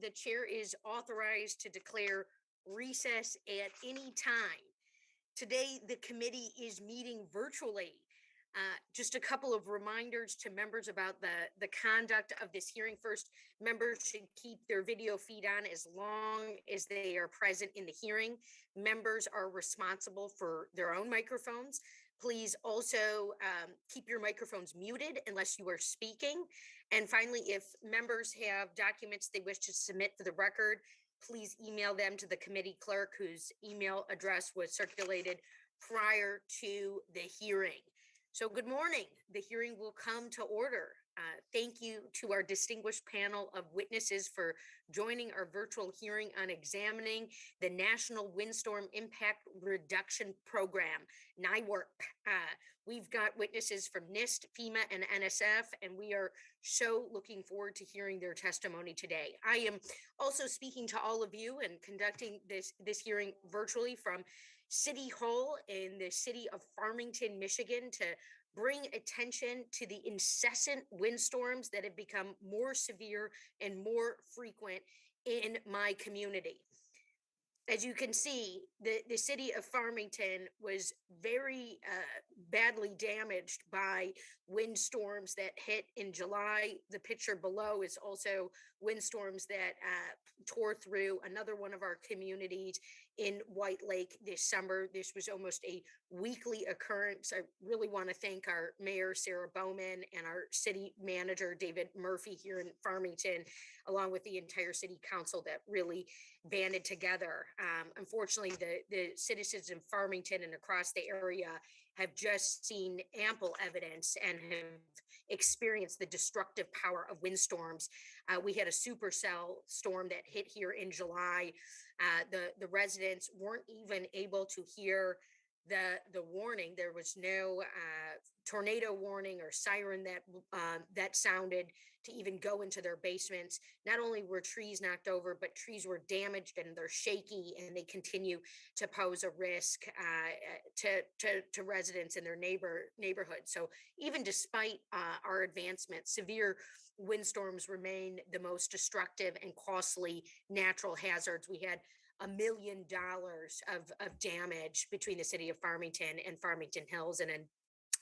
the chair is authorized to declare recess at any time. Today, the committee is meeting virtually. Just a couple of reminders to members about the conduct of this hearing. First, members should keep their video feed on as long as they are present in the hearing. Members are responsible for their own microphones. Please also keep your microphones muted unless you are speaking. And finally, if members have documents they wish to submit for the record, please email them to the committee clerk whose email address was circulated prior to the hearing. So good morning. The hearing will come to order. Thank you to our distinguished panel of witnesses for joining our virtual hearing on examining the National Windstorm Impact Reduction Program, NIWRP. We've got witnesses from NIST, FEMA, and NSF, and we are so looking forward to hearing their testimony today. I am also speaking to all of you and conducting this hearing virtually from City Hall in the city of Farmington, Michigan, to bring attention to the incessant windstorms that have become more severe and more frequent in my community. As you can see, the city of Farmington was very badly damaged by windstorms that hit in July. The picture below is also windstorms that tore through another one of our communities in White Lake this summer. This was almost a weekly occurrence. I really want to thank our mayor, Sarah Bowman, and our city manager, David Murphy, here in Farmington, along with the entire city council that really banded together. Unfortunately, the citizens in Farmington and across the area have just seen ample evidence and have experienced the destructive power of windstorms. We had a supercell storm that hit here in July. The residents weren't even able to hear the warning. There was no tornado warning or siren that sounded to even go into their basements. Not only were trees knocked over, but trees were damaged and they're shaky, and they continue to pose a risk to residents in their neighborhood. So even despite our advancements, severe windstorms remain the most destructive and costly natural hazards. We had $1 million of damage between the city of Farmington and Farmington Hills. And in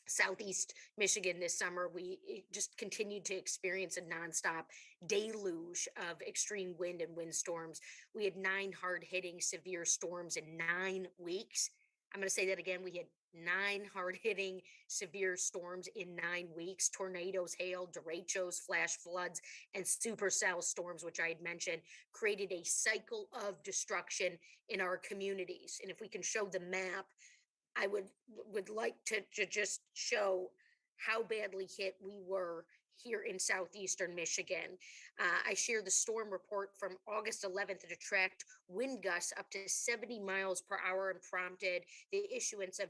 Southeast Michigan this summer, we just continued to experience a nonstop deluge of extreme wind and windstorms. We had 9 hard-hitting severe storms in 9 weeks. I'm going to say that again. We had 9 hard-hitting severe storms in 9 weeks: tornadoes, hail, derechos, flash floods, and supercell storms, which I had mentioned, created a cycle of destruction in our communities. And if we can show the map, I would like to just show how badly hit we were here in southeastern Michigan. I share the storm report from August 11th that tracked wind gusts up to 70 miles per hour and prompted the issuance of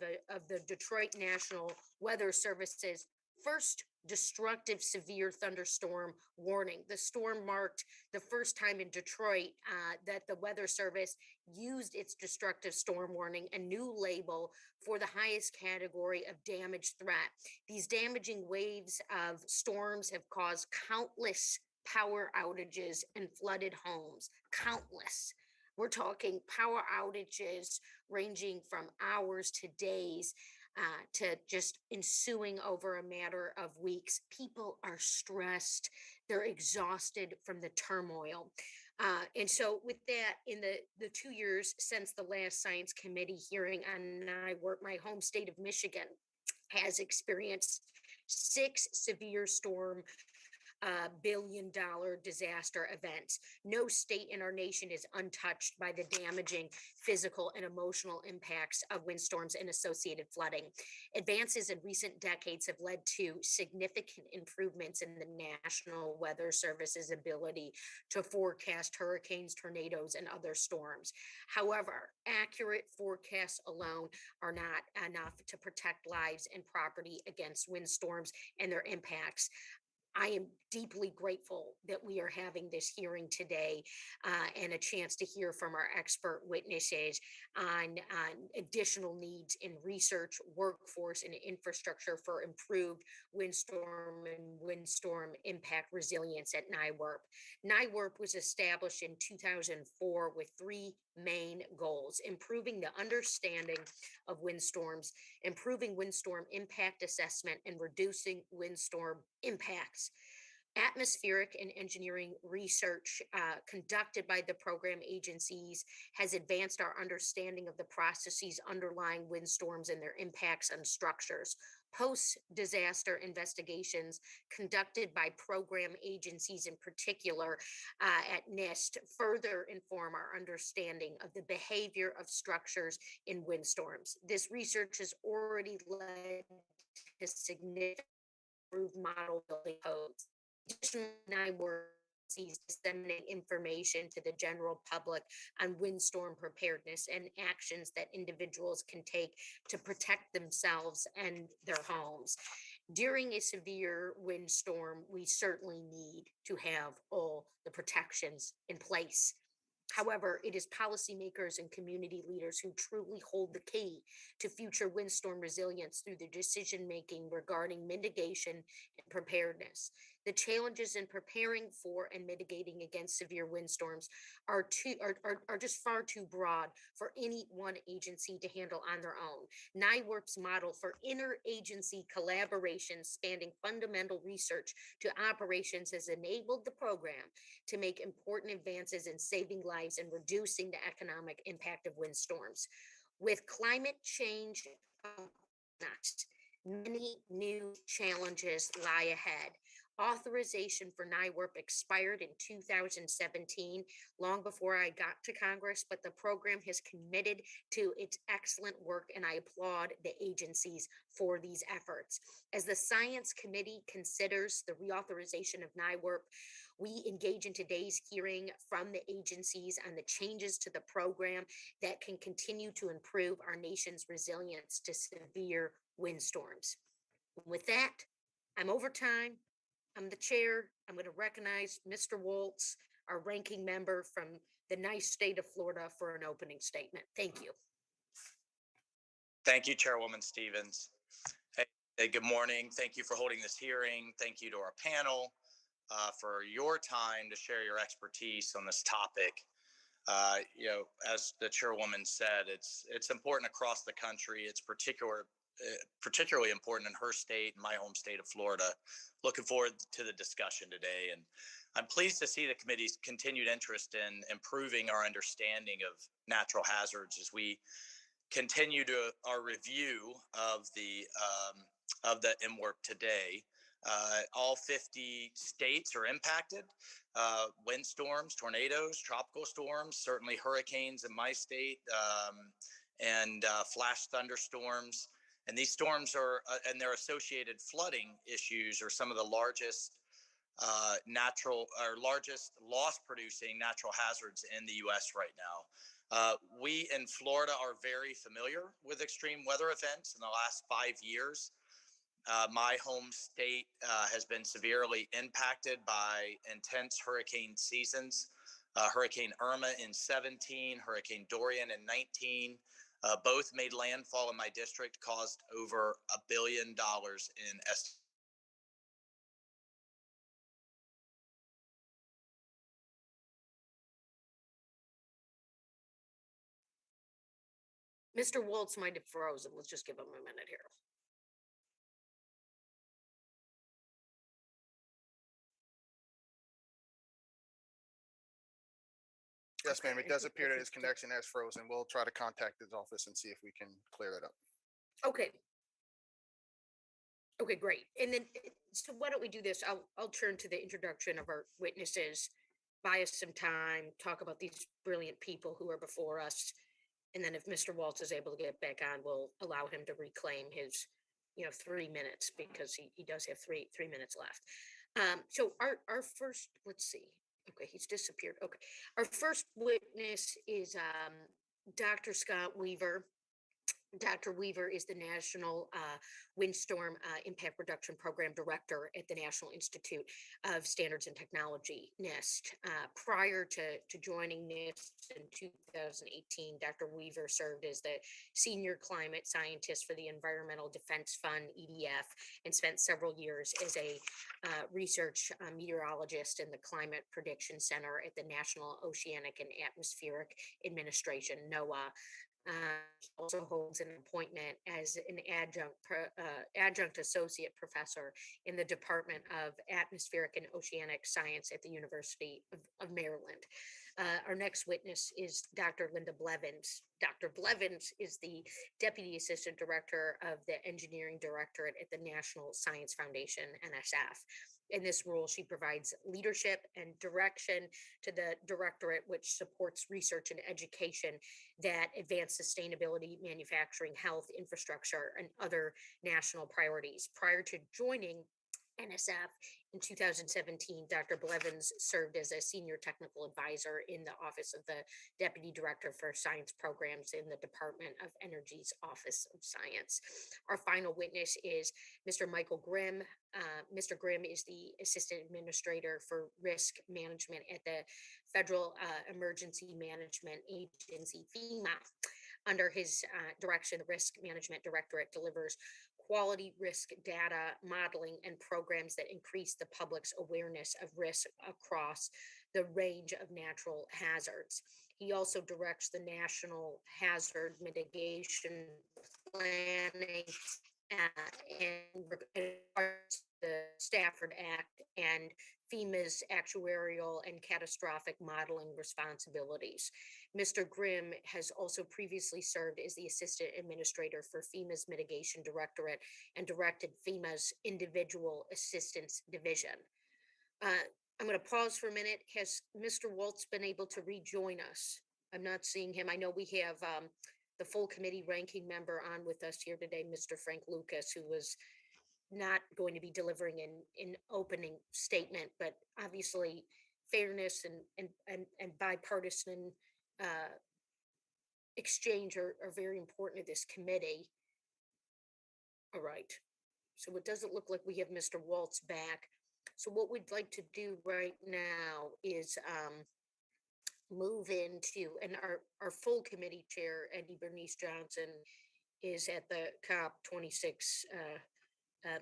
the Detroit National Weather Service's first destructive severe thunderstorm warning. The storm marked the first time in Detroit that the Weather Service used its destructive storm warning, a new label for the highest category of damage threat. These damaging waves of storms have caused countless power outages and flooded homes. Countless. We're talking power outages ranging from hours to days, to just ensuing over a matter of weeks. People are stressed. They're exhausted from the turmoil. And so with that, in the 2 years since the last Science Committee hearing on NIWRP, my home state of Michigan has experienced 6 severe storm billion-dollar disaster events. No state in our nation is untouched by the damaging physical and emotional impacts of windstorms and associated flooding. Advances in recent decades have led to significant improvements in the National Weather Service's ability to forecast hurricanes, tornadoes, and other storms. However, accurate forecasts alone are not enough to protect lives and property against windstorms and their impacts. I am deeply grateful that we are having this hearing today and a chance to hear from our expert witnesses on additional needs in research, workforce, and infrastructure for improved windstorm and windstorm impact resilience at NIWIRP. NIWIRP was established in 2004 with three main goals: improving the understanding of windstorms, improving windstorm impact assessment, and reducing windstorm impacts. Atmospheric and engineering research conducted by the program agencies has advanced our understanding of the processes underlying windstorms and their impacts on structures. Post-disaster investigations conducted by program agencies, in particular at NIST, further inform our understanding of the behavior of structures in windstorms. This research has already led to significant improved model building codes. Additionally, NIWIRP disseminate information to the general public on windstorm preparedness and actions that individuals can take to protect themselves and their homes. During a severe windstorm, we certainly need to have all the protections in place. However, it is policymakers and community leaders who truly hold the key to future windstorm resilience through their decision making regarding mitigation and preparedness. The challenges in preparing for and mitigating against severe windstorms are just far too broad for any one agency to handle on their own. NIWIRP's model for interagency collaboration spanning fundamental research to operations has enabled the program to make important advances in saving lives and reducing the economic impact of windstorms. With climate change, many new challenges lie ahead. Authorization for NIWIRP expired in 2017, long before I got to Congress, but the program has committed to its excellent work, and I applaud the agencies for these efforts. As the Science Committee considers the reauthorization of NIWIRP, we engage in today's hearing from the agencies on the changes to the program that can continue to improve our nation's resilience to severe windstorms. With that, I'm over time. I'm the chair. I'm going to recognize Mr. Waltz, our ranking member from the nice state of Florida, for an opening statement. Thank you. Thank you, Chairwoman Stevens. Hey, good morning. Thank you for holding this hearing. Thank you to our panel for your time to share your expertise on this topic. As the Chairwoman said, it's important across the country. It's particularly important in her state, my home state of Florida. Looking forward to the discussion today. And I'm pleased to see the committee's continued interest in improving our understanding of natural hazards as we continue to our review of the MWRP today. All 50 states are impacted. Windstorms, tornadoes, tropical storms, certainly hurricanes in my state, and flash thunderstorms. And these storms and their associated flooding issues are some of the largest largest loss-producing natural hazards in the U.S. right now. We in Florida are very familiar with extreme weather events in the last 5 years. My home state has been severely impacted by intense hurricane seasons. Hurricane Irma in 17, Hurricane Dorian in 19. Both made landfall in my district, caused over $1 billion in Mr. Waltz might have frozen. Let's just give him a minute here. Yes, ma'am. It does appear that his connection has frozen. We'll try to contact his office and see if we can clear that up. Okay. Okay, great. And then, so why don't we do this? I'll turn to the introduction of our witnesses, buy us some time, talk about these brilliant people who are before us. And then if Mr. Waltz is able to get back on, we'll allow him to reclaim his, 3 minutes, because he does have three minutes left. So our first, let's see. Okay, he's disappeared. Okay. Our first witness is Dr. Scott Weaver. Dr. Weaver is the National Windstorm Impact Reduction Program Director at the National Institute of Standards and Technology, NIST. Prior to joining NIST in 2018, Dr. Weaver served as the Senior Climate Scientist for the Environmental Defense Fund, EDF, and spent several years as a research meteorologist in the Climate Prediction Center at the National Oceanic and Atmospheric Administration, NOAA. He also holds an appointment as an adjunct associate professor in the Department of Atmospheric and Oceanic Science at the University of Maryland. Our next witness is Dr. Linda Blevins. Dr. Blevins is the Deputy Assistant Director of the Engineering Directorate at the National Science Foundation, NSF. In this role, she provides leadership and direction to the directorate, which supports research and education that advance sustainability, manufacturing, health, infrastructure, and other national priorities. Prior to joining NSF in 2017, Dr. Blevins served as a senior technical advisor in the Office of the Deputy Director for Science Programs in the Department of Energy's Office of Science. Our final witness is Mr. Michael Grimm. Mr. Grimm is the Assistant Administrator for Risk Management at the Federal Emergency Management Agency, FEMA. Under his direction, the Risk Management Directorate delivers quality risk data modeling and programs that increase the public's awareness of risk across the range of natural hazards. He also directs the National Hazard Mitigation Planning and the Stafford Act and FEMA's actuarial and catastrophic modeling responsibilities. Mr. Grimm has also previously served as the Assistant Administrator for FEMA's Mitigation Directorate and directed FEMA's Individual Assistance Division. I'm going to pause for a minute. Has Mr. Waltz been able to rejoin us? I'm not seeing him. I know we have the full committee ranking member on with us here today, Mr. Frank Lucas, who was not going to be delivering an opening statement, but obviously fairness and bipartisan exchange are very important to this committee. All right. So it doesn't look like we have Mr. Waltz back. So what we'd like to do right now is move into, and our full committee chair, Eddie Bernice Johnson, is at the COP26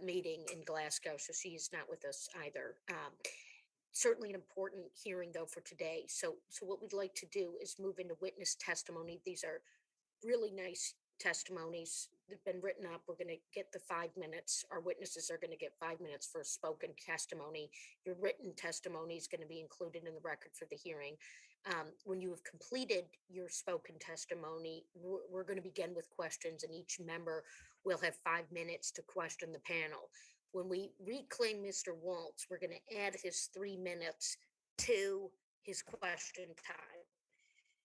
meeting in Glasgow, so she is not with us either. Certainly an important hearing, though, for today. So what we'd like to do is move into witness testimony. These are really nice testimonies. They've been written up. We're going to get the 5 minutes. Our witnesses are going to get 5 minutes for a spoken testimony. Your written testimony is going to be included in the record for the hearing. When you have completed your spoken testimony, we're going to begin with questions, and each member will have 5 minutes to question the panel. When we reclaim Mr. Waltz, we're going to add his 3 minutes to his question time.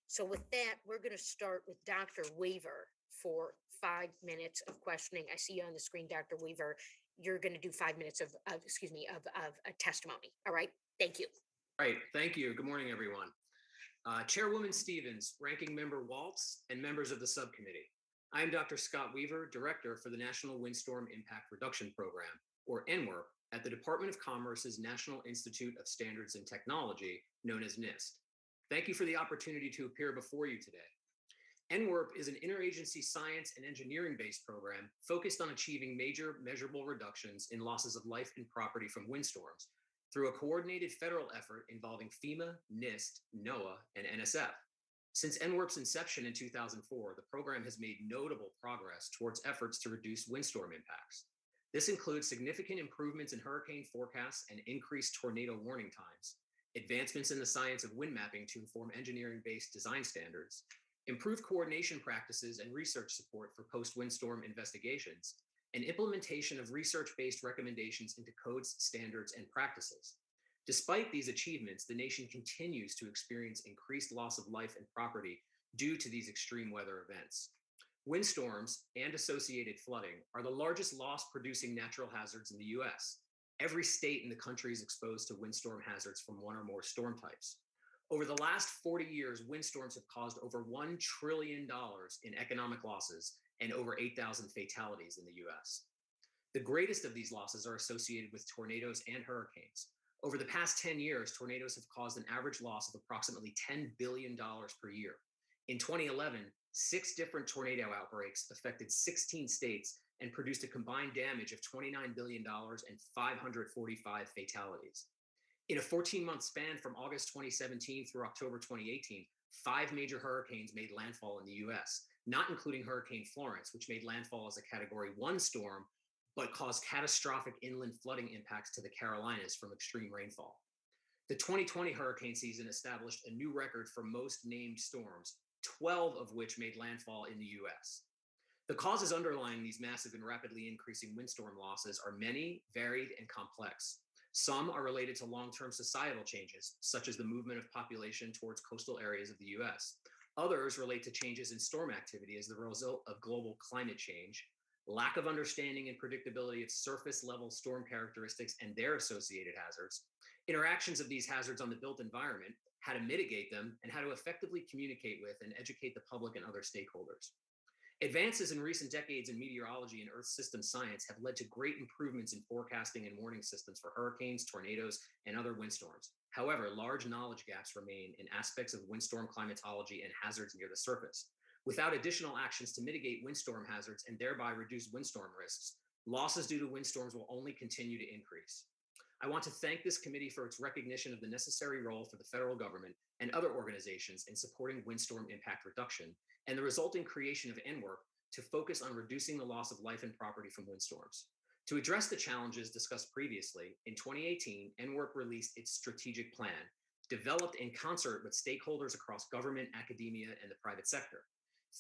So with that, we're going to start with Dr. Weaver for 5 minutes of questioning. I see you on the screen, Dr. Weaver. You're going to do 5 minutes of a testimony. All right. Thank you. Right. Thank you. Good morning, everyone. Chairwoman Stevens, Ranking Member Waltz, and members of the subcommittee. I am Dr. Scott Weaver, Director for the National Windstorm Impact Reduction Program, or NWIRP, at the Department of Commerce's National Institute of Standards and Technology, known as NIST. Thank you for the opportunity to appear before you today. NWIRP is an interagency science and engineering-based program focused on achieving major measurable reductions in losses of life and property from windstorms through a coordinated federal effort involving FEMA, NIST, NOAA, and NSF. Since NWIRP's inception in 2004, the program has made notable progress towards efforts to reduce windstorm impacts. This includes significant improvements in hurricane forecasts and increased tornado warning times, advancements in the science of wind mapping to inform engineering-based design standards, improved coordination practices and research support for post-windstorm investigations, and implementation of research-based recommendations into codes, standards, and practices. Despite these achievements, the nation continues to experience increased loss of life and property due to these extreme weather events. Windstorms and associated flooding are the largest loss-producing natural hazards in the U.S. Every state in the country is exposed to windstorm hazards from one or more storm types. Over the last 40 years, windstorms have caused over $1 trillion in economic losses and over 8,000 fatalities in the US. The greatest of these losses are associated with tornadoes and hurricanes. Over the past 10 years, tornadoes have caused an average loss of approximately $10 billion per year. In 2011, 6 different tornado outbreaks affected 16 states and produced a combined damage of $29 billion and 545 fatalities. In a 14-month span from August 2017 through October 2018, 5 major hurricanes made landfall in the US, not including Hurricane Florence, which made landfall as a Category 1 storm, but caused catastrophic inland flooding impacts to the Carolinas from extreme rainfall. The 2020 hurricane season established a new record for most named storms, 12 of which made landfall in the US. The causes underlying these massive and rapidly increasing windstorm losses are many, varied, and complex. Some are related to long-term societal changes, such as the movement of population towards coastal areas of the US. Others relate to changes in storm activity as the result of global climate change, lack of understanding and predictability of surface-level storm characteristics and their associated hazards, interactions of these hazards on the built environment, how to mitigate them, and how to effectively communicate with and educate the public and other stakeholders. Advances in recent decades in meteorology and Earth system science have led to great improvements in forecasting and warning systems for hurricanes, tornadoes, and other windstorms. However, large knowledge gaps remain in aspects of windstorm climatology and hazards near the surface. Without additional actions to mitigate windstorm hazards and thereby reduce windstorm risks, losses due to windstorms will only continue to increase. I want to thank this committee for its recognition of the necessary role for the federal government and other organizations in supporting windstorm impact reduction and the resulting creation of NWRP to focus on reducing the loss of life and property from windstorms. To address the challenges discussed previously, in 2018, NWRP released its strategic plan, developed in concert with stakeholders across government, academia, and the private sector.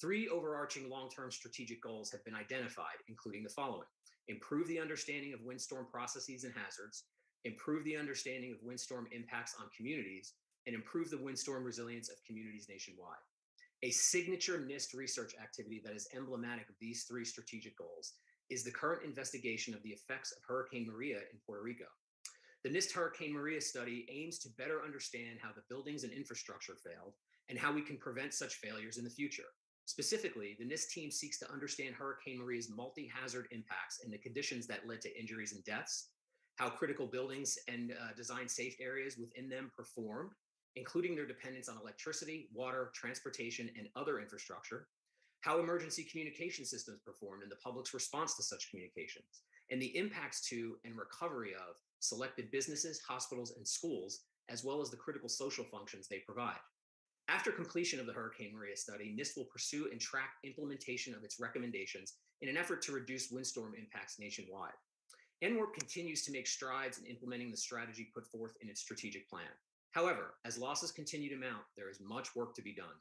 3 overarching long-term strategic goals have been identified, including the following: improve the understanding of windstorm processes and hazards, improve the understanding of windstorm impacts on communities, and improve the windstorm resilience of communities nationwide. A signature NIST research activity that is emblematic of these 3 strategic goals is the current investigation of the effects of Hurricane Maria in Puerto Rico. The NIST Hurricane Maria study aims to better understand how the buildings and infrastructure failed and how we can prevent such failures in the future. Specifically, the NIST team seeks to understand Hurricane Maria's multi-hazard impacts and the conditions that led to injuries and deaths, how critical buildings and design safe areas within them performed, including their dependence on electricity, water, transportation, and other infrastructure, how emergency communication systems performed and the public's response to such communications, and the impacts to and recovery of selected businesses, hospitals, and schools, as well as the critical social functions they provide. After completion of the Hurricane Maria study, NIST will pursue and track implementation of its recommendations in an effort to reduce windstorm impacts nationwide. NWRP continues to make strides in implementing the strategy put forth in its strategic plan. However, as losses continue to mount, there is much work to be done.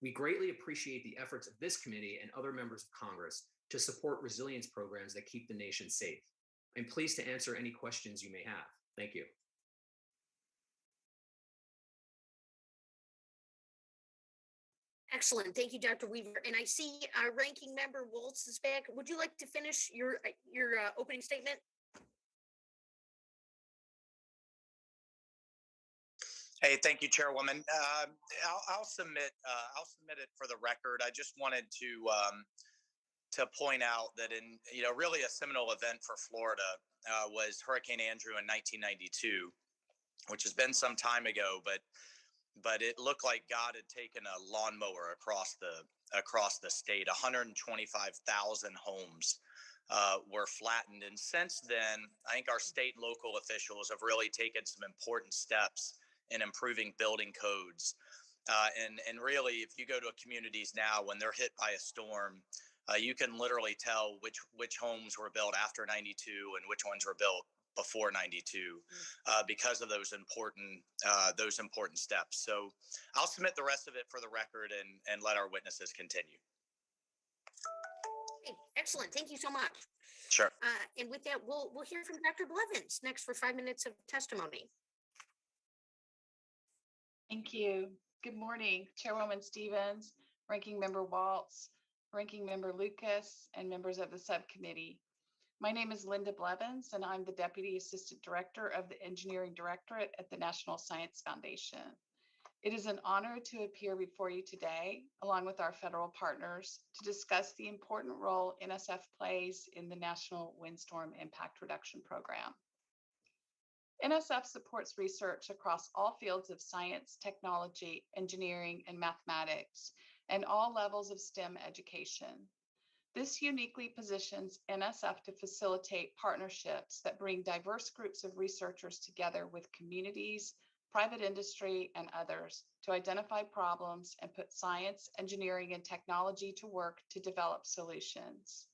We greatly appreciate the efforts of this committee and other members of Congress to support resilience programs that keep the nation safe. I'm pleased to answer any questions you may have. Thank you. Excellent. Thank you, Dr. Weaver. And I see our ranking member Waltz is back. Would you like to finish your opening statement? Hey, thank you, Chairwoman. I'll submit it for the record. I just wanted to point out that in really a seminal event for Florida was Hurricane Andrew in 1992, which has been some time ago, but it looked like God had taken a lawnmower across the state. 125,000 homes were flattened, and since then, I think our state and local officials have really taken some important steps in improving building codes. And really, if you go to communities now, when they're hit by a storm, you can literally tell which homes were built after 92 and which ones were built before 92 because of those important steps. So I'll submit the rest of it for the record and let our witnesses continue. Okay, excellent. Thank you so much. Sure. And with that, we'll hear from Dr. Blevins next for 5 minutes of testimony. Thank you. Good morning, Chairwoman Stevens, Ranking Member Waltz, Ranking Member Lucas, and members of the subcommittee. My name is Linda Blevins, and I'm the Deputy Assistant Director of the Engineering Directorate at the National Science Foundation. It is an honor to appear before you today, along with our federal partners, to discuss the important role NSF plays in the National Windstorm Impact Reduction Program. NSF supports research across all fields of science, technology, engineering, and mathematics, and all levels of STEM education. This uniquely positions NSF to facilitate partnerships that bring diverse groups of researchers together with communities, private industry, and others to identify problems and put science, engineering, and technology to work to develop solutions.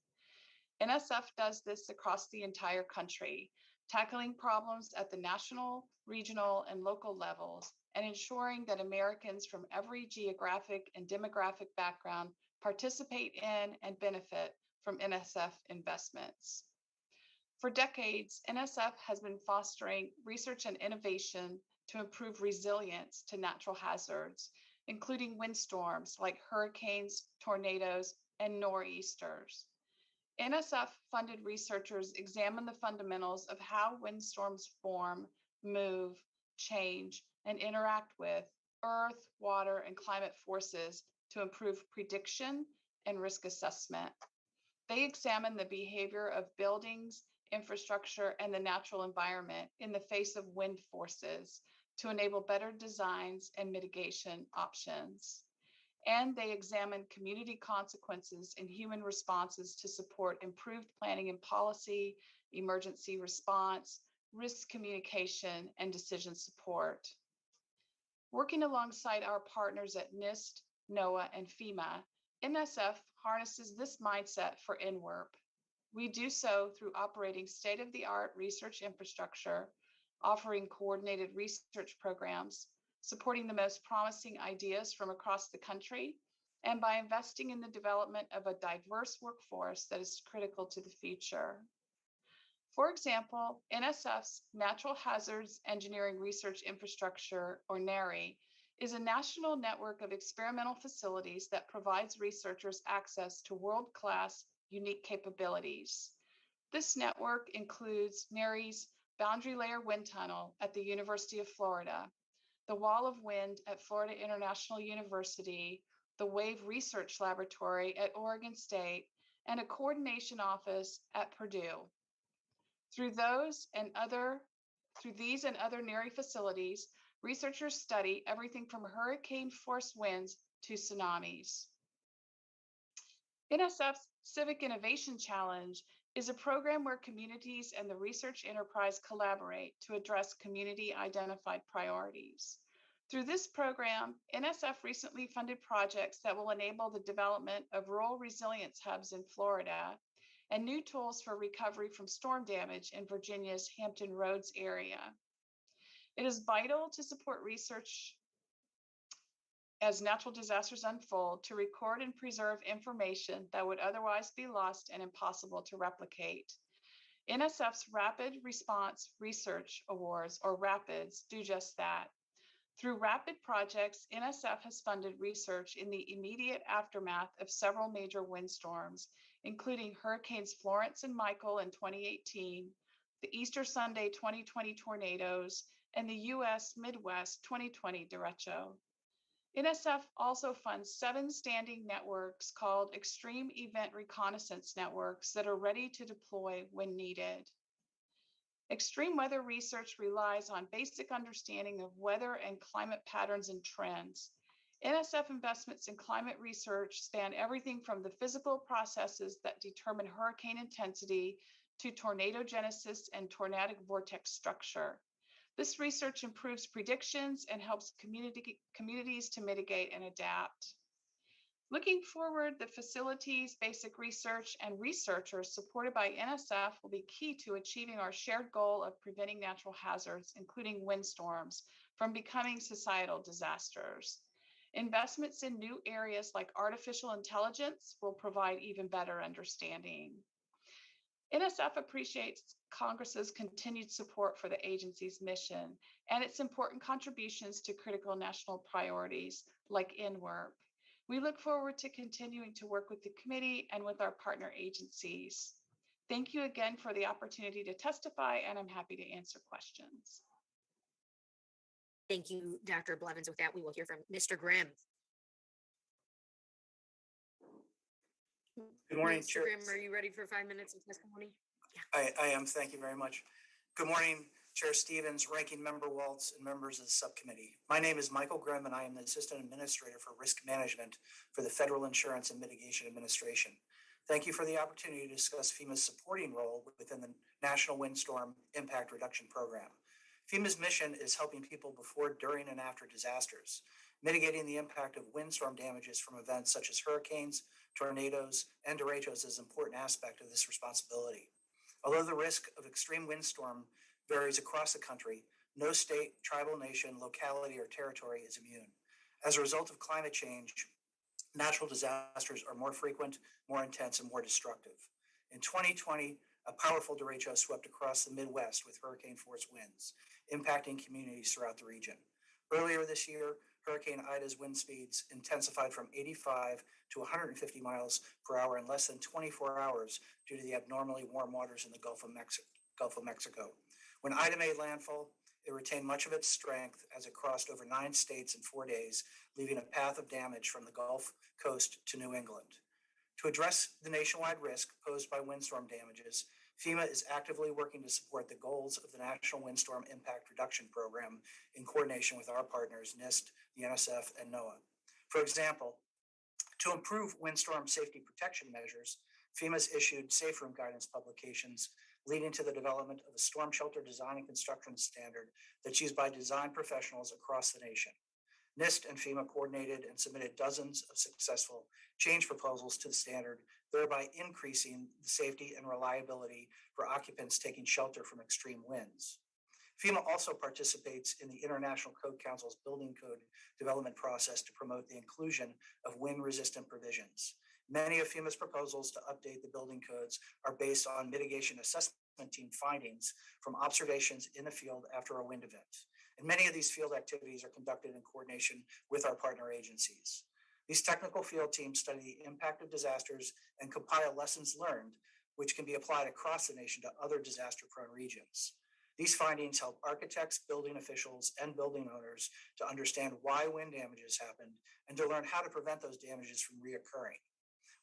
NSF does this across the entire country, tackling problems at the national, regional, and local levels, and ensuring that Americans from every geographic and demographic background participate in and benefit from NSF investments. For decades, NSF has been fostering research and innovation to improve resilience to natural hazards, including windstorms like hurricanes, tornadoes, and nor'easters. NSF-funded researchers examine the fundamentals of how windstorms form, move, change, and interact with earth, water, and climate forces to improve prediction and risk assessment. They examine the behavior of buildings, infrastructure, and the natural environment in the face of wind forces to enable better designs and mitigation options. And they examine community consequences and human responses to support improved planning and policy, emergency response, risk communication, and decision support. Working alongside our partners at NIST, NOAA, and FEMA, NSF harnesses this mindset for NWIRP. We do so through operating state-of-the-art research infrastructure, offering coordinated research programs, supporting the most promising ideas from across the country, and by investing in the development of a diverse workforce that is critical to the future. For example, NSF's Natural Hazards Engineering Research Infrastructure, or NARI, is a national network of experimental facilities that provides researchers access to world-class, unique capabilities. This network includes NARI's Boundary Layer Wind Tunnel at the University of Florida, the Wall of Wind at Florida International University, the WAVE Research Laboratory at Oregon State, and a coordination office at Purdue. Through these and other NARI facilities, researchers study everything from hurricane-force winds to tsunamis. NSF's Civic Innovation Challenge is a program where communities and the research enterprise collaborate to address community-identified priorities. Through this program, NSF recently funded projects that will enable the development of rural resilience hubs in Florida and new tools for recovery from storm damage in Virginia's Hampton Roads area. It is vital to support research as natural disasters unfold to record and preserve information that would otherwise be lost and impossible to replicate. NSF's Rapid Response Research Awards, or RAPIDS, do just that. Through RAPID projects, NSF has funded research in the immediate aftermath of several major windstorms, including Hurricanes Florence and Michael in 2018, the Easter Sunday 2020 tornadoes, and the U.S. Midwest 2020 derecho. NSF also funds 7 standing networks called Extreme Event Reconnaissance Networks that are ready to deploy when needed. Extreme weather research relies on basic understanding of weather and climate patterns and trends. NSF investments in climate research span everything from the physical processes that determine hurricane intensity to tornado genesis and tornadic vortex structure. This research improves predictions and helps communities to mitigate and adapt. Looking forward, the facilities, basic research, and researchers supported by NSF will be key to achieving our shared goal of preventing natural hazards, including windstorms, from becoming societal disasters. Investments in new areas like artificial intelligence will provide even better understanding. NSF appreciates Congress's continued support for the agency's mission and its important contributions to critical national priorities like NWIRP. We look forward to continuing to work with the committee and with our partner agencies. Thank you again for the opportunity to testify, and I'm happy to answer questions. Thank you, Dr. Blevins. With that, we will hear from Mr. Grimm. Good morning, Mr. Chair. Grimm, are you ready for 5 minutes of testimony? I am. Thank you very much. Good morning, Chair Stevens, Ranking Member Waltz, and members of the subcommittee. My name is Michael Grimm, and I am the Assistant Administrator for Risk Management for the Federal Insurance and Mitigation Administration. Thank you for the opportunity to discuss FEMA's supporting role within the National Windstorm Impact Reduction Program. FEMA's mission is helping people before, during, and after disasters, mitigating the impact of windstorm damages from events such as hurricanes, tornadoes, and derechos is an important aspect of this responsibility. Although the risk of extreme windstorm varies across the country, no state, tribal nation, locality, or territory is immune. As a result of climate change, natural disasters are more frequent, more intense, and more destructive. In 2020, a powerful derecho swept across the Midwest with hurricane-force winds, impacting communities throughout the region. Earlier this year, Hurricane Ida's wind speeds intensified from 85 to 150 miles per hour in less than 24 hours due to the abnormally warm waters in the Gulf of Mexico. When Ida made landfall, it retained much of its strength as it crossed over 9 states in 4 days, leaving a path of damage from the Gulf Coast to New England. To address the nationwide risk posed by windstorm damages, FEMA is actively working to support the goals of the National Windstorm Impact Reduction Program in coordination with our partners, NIST, the NSF, and NOAA. For example, to improve windstorm safety protection measures, FEMA's issued safe room guidance publications leading to the development of a storm shelter design and construction standard that's used by design professionals across the nation. NIST and FEMA coordinated and submitted dozens of successful change proposals to the standard, thereby increasing the safety and reliability for occupants taking shelter from extreme winds. FEMA also participates in the International Code Council's building code development process to promote the inclusion of wind-resistant provisions. Many of FEMA's proposals to update the building codes are based on mitigation assessment team findings from observations in the field after a wind event. And many of these field activities are conducted in coordination with our partner agencies. These technical field teams study the impact of disasters and compile lessons learned, which can be applied across the nation to other disaster-prone regions. These findings help architects, building officials, and building owners to understand why wind damages happened and to learn how to prevent those damages from reoccurring.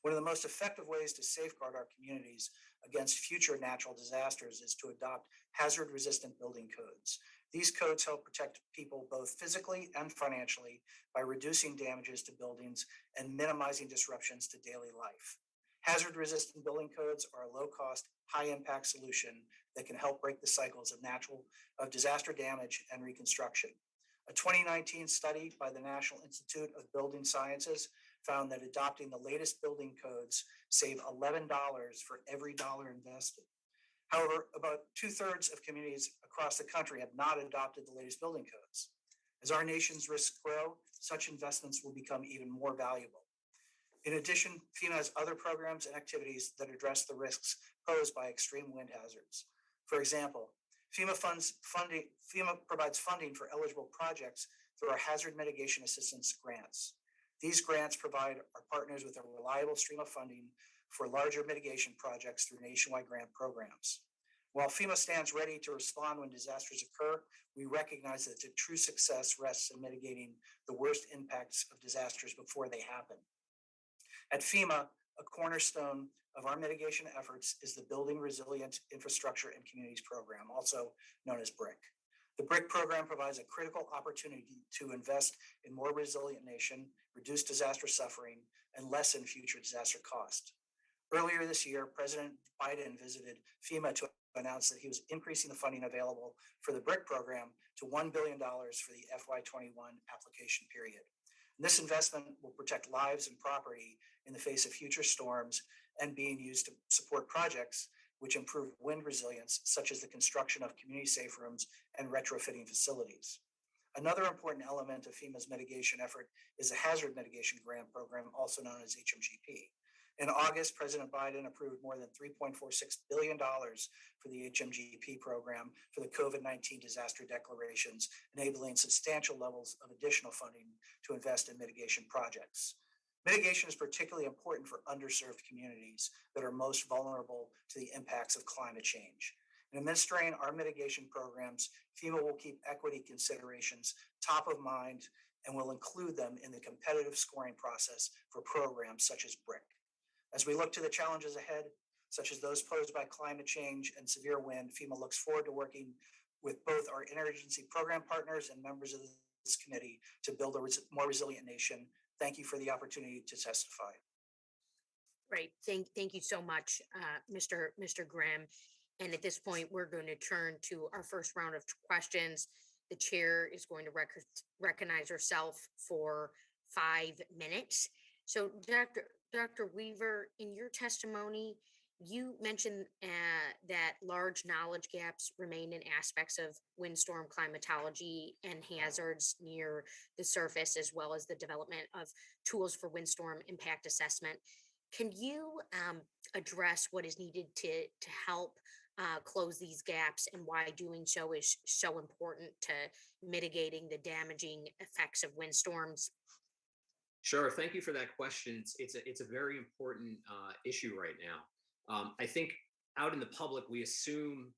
One of the most effective ways to safeguard our communities against future natural disasters is to adopt hazard-resistant building codes. These codes help protect people both physically and financially by reducing damages to buildings and minimizing disruptions to daily life. Hazard-resistant building codes are a low-cost, high-impact solution that can help break the cycles of disaster damage and reconstruction. A 2019 study by the National Institute of Building Sciences found that adopting the latest building codes save $11 for every dollar invested. However, about 2/3 of communities across the country have not adopted the latest building codes. As our nation's risks grow, such investments will become even more valuable. In addition, FEMA has other programs and activities that address the risks posed by extreme wind hazards. For example, FEMA provides funding for eligible projects through our hazard mitigation assistance grants. These grants provide our partners with a reliable stream of funding for larger mitigation projects through nationwide grant programs. While FEMA stands ready to respond when disasters occur, we recognize that the true success rests in mitigating the worst impacts of disasters before they happen. At FEMA, a cornerstone of our mitigation efforts is the Building Resilient Infrastructure and Communities Program, also known as BRIC. The BRIC program provides a critical opportunity to invest in more resilient nation, reduce disaster suffering, and lessen future disaster cost. Earlier this year, President Biden visited FEMA to announce that he was increasing the funding available for the BRIC program to $1 billion for the FY21 application period. And this investment will protect lives and property in the face of future storms and being used to support projects which improve wind resilience, such as the construction of community safe rooms and retrofitting facilities. Another important element of FEMA's mitigation effort is the Hazard Mitigation Grant Program, also known as HMGP. In August, President Biden approved more than $3.46 billion for the HMGP program for the COVID-19 disaster declarations, enabling substantial levels of additional funding to invest in mitigation projects. Mitigation is particularly important for underserved communities that are most vulnerable to the impacts of climate change. In administering our mitigation programs, FEMA will keep equity considerations top of mind and will include them in the competitive scoring process for programs such as BRIC. As we look to the challenges ahead, such as those posed by climate change and severe wind, FEMA looks forward to working with both our interagency program partners and members of this committee to build a more resilient nation. Thank you for the opportunity to testify. Great. Thank you so much, Mr. Grimm. And at this point, we're going to turn to our first round of questions. The chair is going to recognize herself for 5 minutes. So, Dr. Weaver, in your testimony, you mentioned that large knowledge gaps remain in aspects of windstorm climatology and hazards near the surface, as well as the development of tools for windstorm impact assessment. Can you address what is needed to help close these gaps, and why doing so is so important to mitigating the damaging effects of windstorms? Sure. Thank you for that question. It's a very important issue right now. I think out in the public, we assume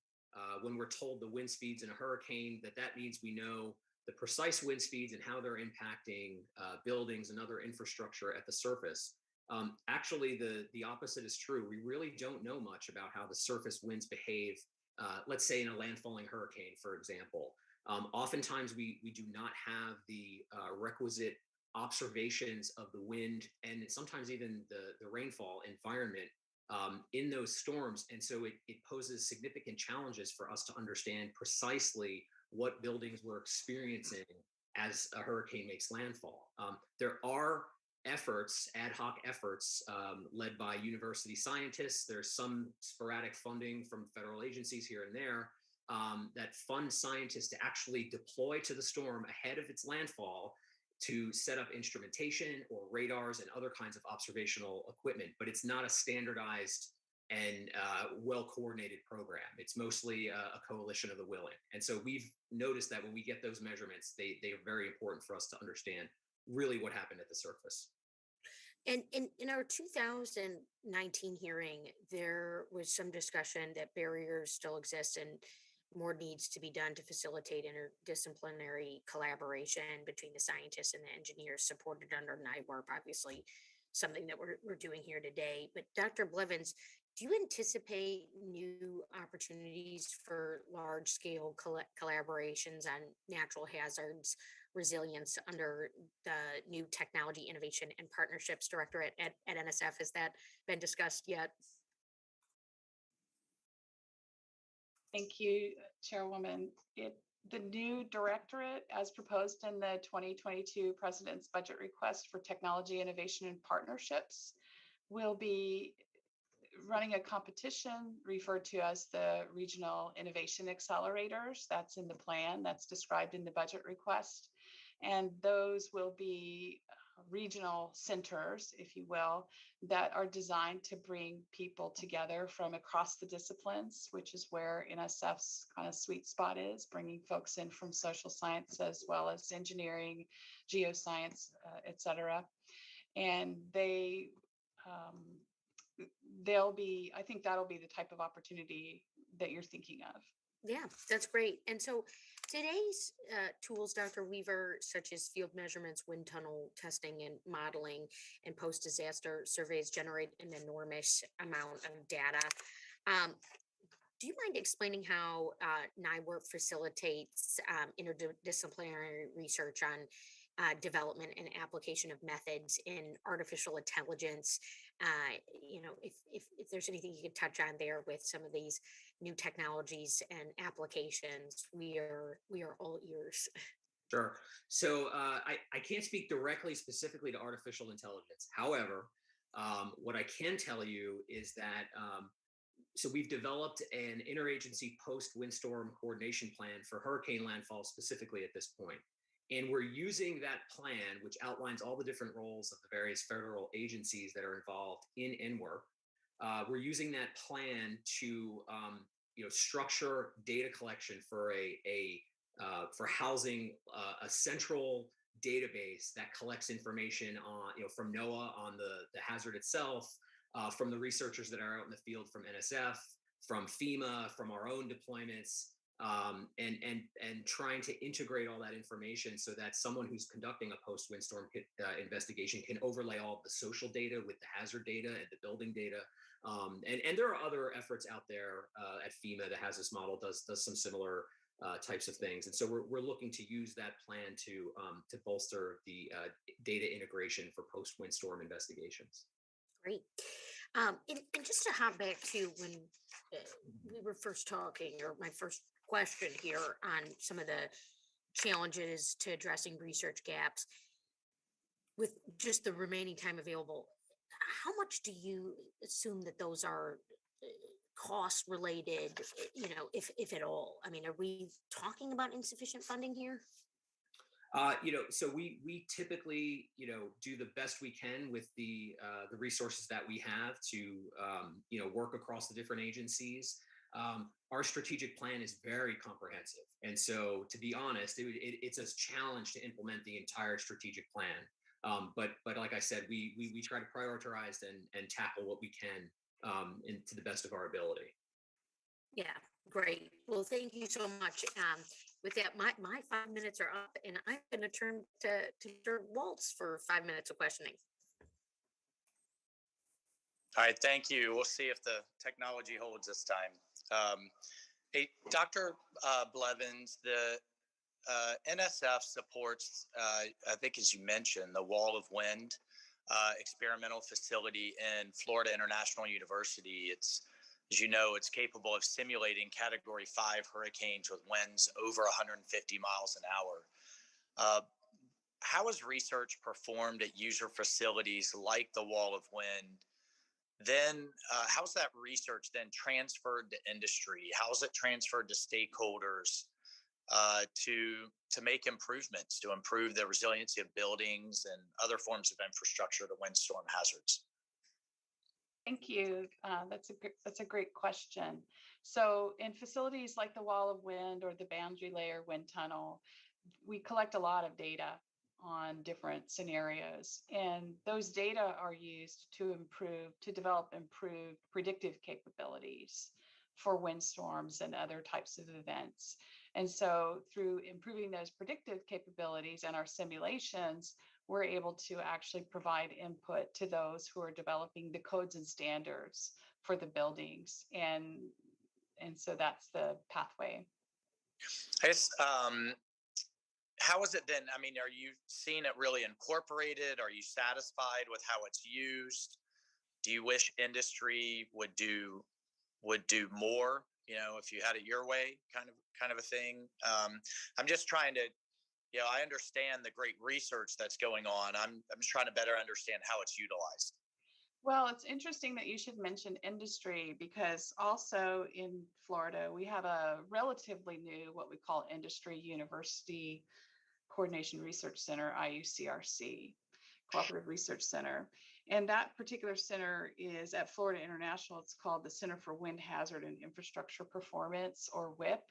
when we're told the wind speeds in a hurricane that means we know the precise wind speeds and how they're impacting buildings and other infrastructure at the surface. Actually, the opposite is true. We really don't know much about how the surface winds behave, let's say in a landfalling hurricane, for example. Oftentimes, we do not have the requisite observations of the wind and sometimes even the rainfall environment in those storms. And so it poses significant challenges for us to understand precisely what buildings we're experiencing as a hurricane makes landfall. There are efforts, ad hoc efforts led by university scientists. There's some sporadic funding from federal agencies here and there that fund scientists to actually deploy to the storm ahead of its landfall to set up instrumentation or radars and other kinds of observational equipment. But it's not a standardized and well-coordinated program. It's mostly a coalition of the willing. And so we've noticed that when we get those measurements, they are very important for us to understand really what happened at the surface. And in our 2019 hearing, there was some discussion that barriers still exist and more needs to be done to facilitate interdisciplinary collaboration between the scientists and the engineers supported under NIWRP, obviously something that we're doing here today. But Dr. Blevins, do you anticipate new opportunities for large scale collaborations on natural hazards resilience under the new Technology Innovation and Partnerships Directorate at NSF? Has that been discussed yet? Thank you, Chairwoman. The new directorate, as proposed in the 2022 President's Budget Request for Technology Innovation and Partnerships, will be running a competition referred to as the Regional Innovation Accelerators. That's in the plan, that's described in the budget request. And those will be regional centers, if you will, that are designed to bring people together from across the disciplines, which is where NSF's kind of sweet spot is, bringing folks in from social science as well as engineering, geoscience, et cetera. And they'll be, I think that'll be the type of opportunity that you're thinking of. Yeah, that's great. And so today's tools, Dr. Weaver, such as field measurements, wind tunnel testing and modeling, and post-disaster surveys generate an enormous amount of data. Do you mind explaining how NIWRP facilitates interdisciplinary research on development and application of methods in artificial intelligence? If there's anything you could touch on there with some of these new technologies and applications, we are all ears. Sure. So I can't speak directly specifically to artificial intelligence. However, what I can tell you is that so we've developed an interagency post-windstorm coordination plan for hurricane landfall specifically at this point. And we're using that plan, which outlines all the different roles of the various federal agencies that are involved in NWRP. We're using that plan to structure data collection for for housing a central database that collects information on from NOAA on the hazard itself, from the researchers that are out in the field from NSF, from FEMA, from our own deployments, and trying to integrate all that information so that someone who's conducting a post-windstorm investigation can overlay all of the social data with the hazard data and the building data. And there are other efforts out there at FEMA. The Hazardous Model does some similar types of things, and so we're looking to use that plan to bolster the data integration for post-windstorm investigations. Great. And just to hop back to when we were first talking, or my first question here on some of the challenges to addressing research gaps with just the remaining time available, how much do you assume that those are cost related, if at all? I mean, are we talking about insufficient funding here? So we typically, do the best we can with the resources that we have to, work across the different agencies. Our strategic plan is very comprehensive, and so to be honest, it's a challenge to implement the entire strategic plan. But like I said, we try to prioritize and tackle what we can to the best of our ability. Yeah, great. Well, thank you so much. With that, my 5 minutes are up, and I'm going to turn to Mr. Waltz for 5 minutes of questioning. All right, thank you. We'll see if the technology holds this time. Hey, Dr. Blevins, the NSF supports, I think as you mentioned, the Wall of Wind experimental facility in Florida International University. It's, as you know, it's capable of simulating Category 5 hurricanes with winds over 150 miles an hour. How is research performed at user facilities like the Wall of Wind? Then how's that research then transferred to industry? How's it transferred to stakeholders to make improvements, to improve the resiliency of buildings and other forms of infrastructure to windstorm hazards? Thank you. That's a great question. So in facilities like the Wall of Wind or the Boundary Layer Wind Tunnel, we collect a lot of data on different scenarios, and those data are used to develop improved predictive capabilities for windstorms and other types of events. And so through improving those predictive capabilities and our simulations, we're able to actually provide input to those who are developing the codes and standards for the buildings. And so that's the pathway. I guess, how is it then? I mean, are you seeing it really incorporated? Are you satisfied with how it's used? Do you wish industry would do more? If you had it your way, kind of a thing. I'm just trying to, I understand the great research that's going on. I'm just trying to better understand how it's utilized. Well, it's interesting that you should mention industry, because also in Florida, we have a relatively new, what we call Industry University Coordination Research Center, IUCRC, Cooperative Research Center. And that particular center is at Florida International. It's called the Center for Wind Hazard and Infrastructure Performance, or WIP.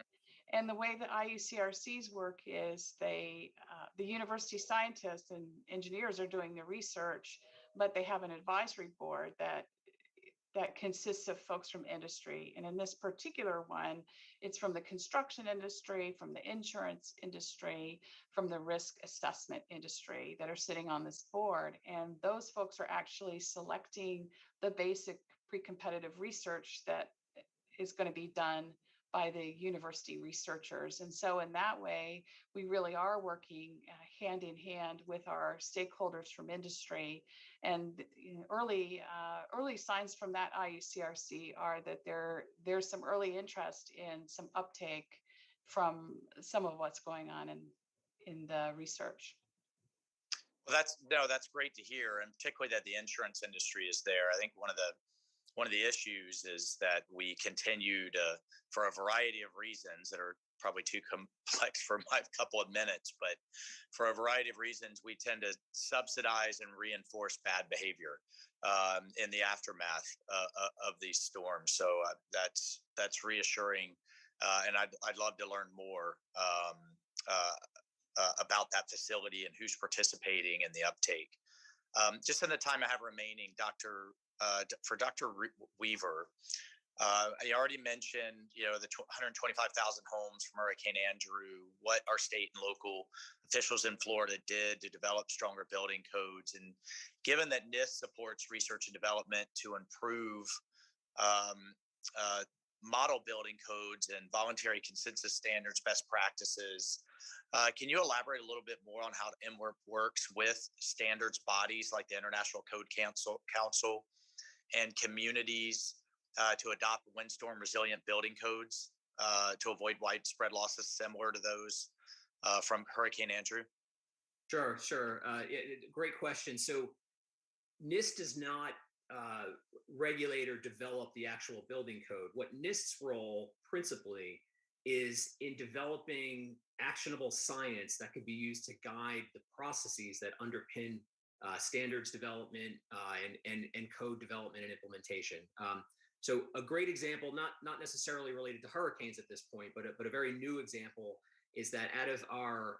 And the way that IUCRC's work is the university scientists and engineers are doing the research, but they have an advisory board that consists of folks from industry. And in this particular one, it's from the construction industry, from the insurance industry, from the risk assessment industry that are sitting on this board. And those folks are actually selecting the basic pre-competitive research that is going to be done by the university researchers. And so in that way, we really are working hand in hand with our stakeholders from industry. And early signs from that IUCRC are that there's some early interest in some uptake from some of what's going on in the research. Well, that's great to hear, and particularly that the insurance industry is there. I think one of the issues is that we continue to, for a variety of reasons that are probably too complex for my couple of minutes, but for a variety of reasons, we tend to subsidize and reinforce bad behavior in the aftermath of these storms. So that's reassuring, and I'd love to learn more about that facility and who's participating in the uptake. Just in the time I have remaining, for Dr. Weaver, I already mentioned, the 125,000 homes from Hurricane Andrew, what our state and local officials in Florida did to develop stronger building codes. And given that NIST supports research and development to improve um, model building codes and voluntary consensus standards, best practices, can you elaborate a little bit more on how MWORK works with standards bodies like the International Code Council and communities to adopt windstorm resilient building codes to avoid widespread losses similar to those from Hurricane Andrew? Sure. Great question. So NIST does not regulate or develop the actual building code. What NIST's role principally is in developing actionable science that could be used to guide the processes that underpin standards development and code development and implementation. So a great example, not necessarily related to hurricanes at this point, but a very new example is that out of our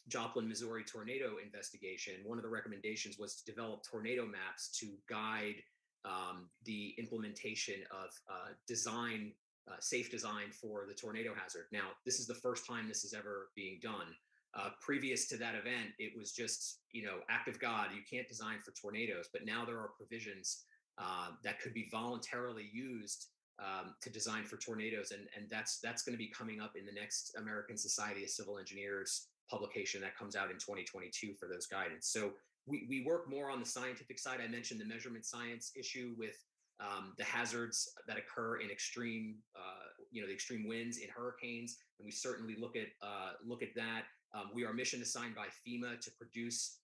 Joplin, Missouri tornado investigation, one of the recommendations was to develop tornado maps to guide the implementation of safe design for the tornado hazard. Now, this is the first time this is ever being done. Previous to that event, it was just, act of God, you can't design for tornadoes, but now there are provisions that could be voluntarily used to design for tornadoes. And that's going to be coming up in the next American Society of Civil Engineers publication that comes out in 2022 for those guidance. So we work more on the scientific side. I mentioned the measurement science issue with the hazards that occur in extreme, the extreme winds in hurricanes. And we certainly look at that. We are mission assigned by FEMA to produce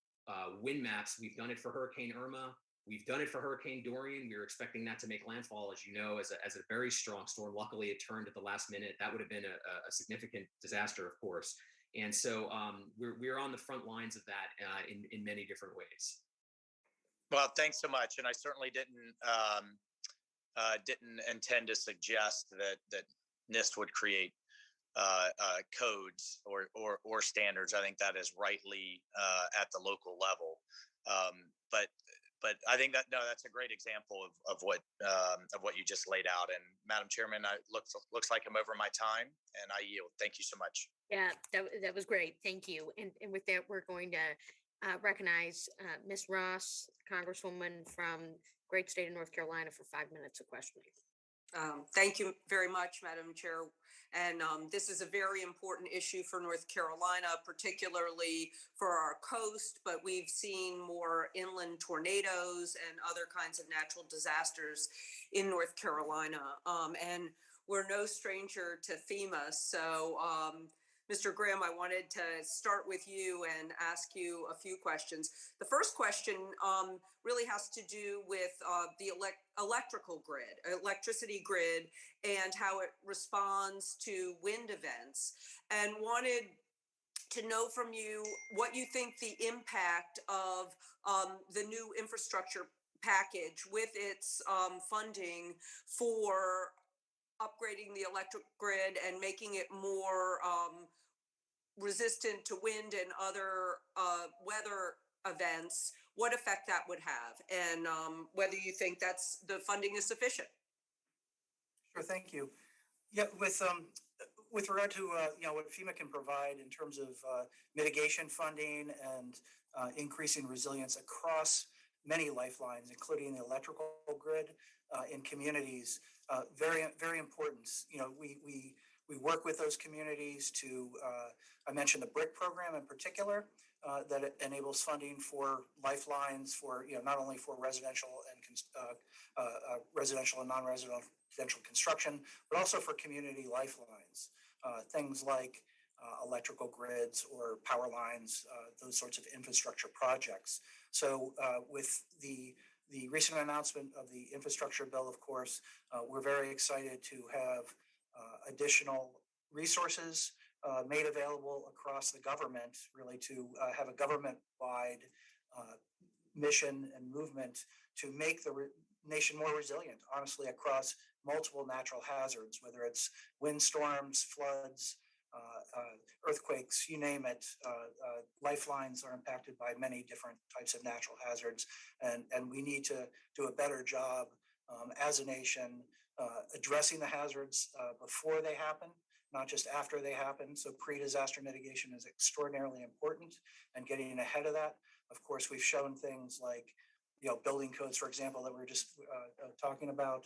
wind maps. We've done it for Hurricane Irma. We've done it for Hurricane Dorian. We were expecting that to make landfall, as you know, as a very strong storm. Luckily, it turned at the last minute. That would have been a significant disaster, of course. And so we're on the front lines of that in many different ways. Well, thanks so much. And I certainly didn't intend to suggest that NIST would create codes or standards. I think that is rightly at the local level. But I think that's a great example of what you just laid out. And Madam Chairman, looks like I'm over my time, and I yield. Thank you so much. Yeah, that was great. Thank you. And with that, we're going to recognize Ms. Ross, Congresswoman from great state of North Carolina, for 5 minutes of questioning. Thank you very much, Madam Chair. And this is a very important issue for North Carolina, particularly for our coast, but we've seen more inland tornadoes and other kinds of natural disasters in North Carolina. And we're no stranger to FEMA. So, Mr. Grimm, I wanted to start with you and ask you a few questions. The first question really has to do with the electricity grid, and how it responds to wind events, and wanted to know from you what you think the impact of the new infrastructure package with its funding for upgrading the electric grid and making it more resistant to wind and other weather events, what effect that would have, and whether you think the funding is sufficient. Sure, thank you. Yeah, with regard to what FEMA can provide in terms of mitigation funding and increasing resilience across many lifelines, including the electrical grid in communities, very, very important. We work with those communities to, I mentioned the BRIC program in particular, that it enables funding for lifelines for, not only for residential and non-residential construction, but also for community lifelines, things like electrical grids or power lines, those sorts of infrastructure projects. So with the recent announcement of the infrastructure bill, of course, we're very excited to have additional resources made available across the government, really to have a government-wide mission and movement to make the nation more resilient, honestly, across multiple natural hazards, whether it's windstorms, floods, earthquakes, you name it. Lifelines are impacted by many different types of natural hazards, and we need to do a better job as a nation addressing the hazards before they happen, not just after they happen. So pre-disaster mitigation is extraordinarily important, and getting ahead of that. Of course, we've shown things like, building codes, for example, that we were just talking about.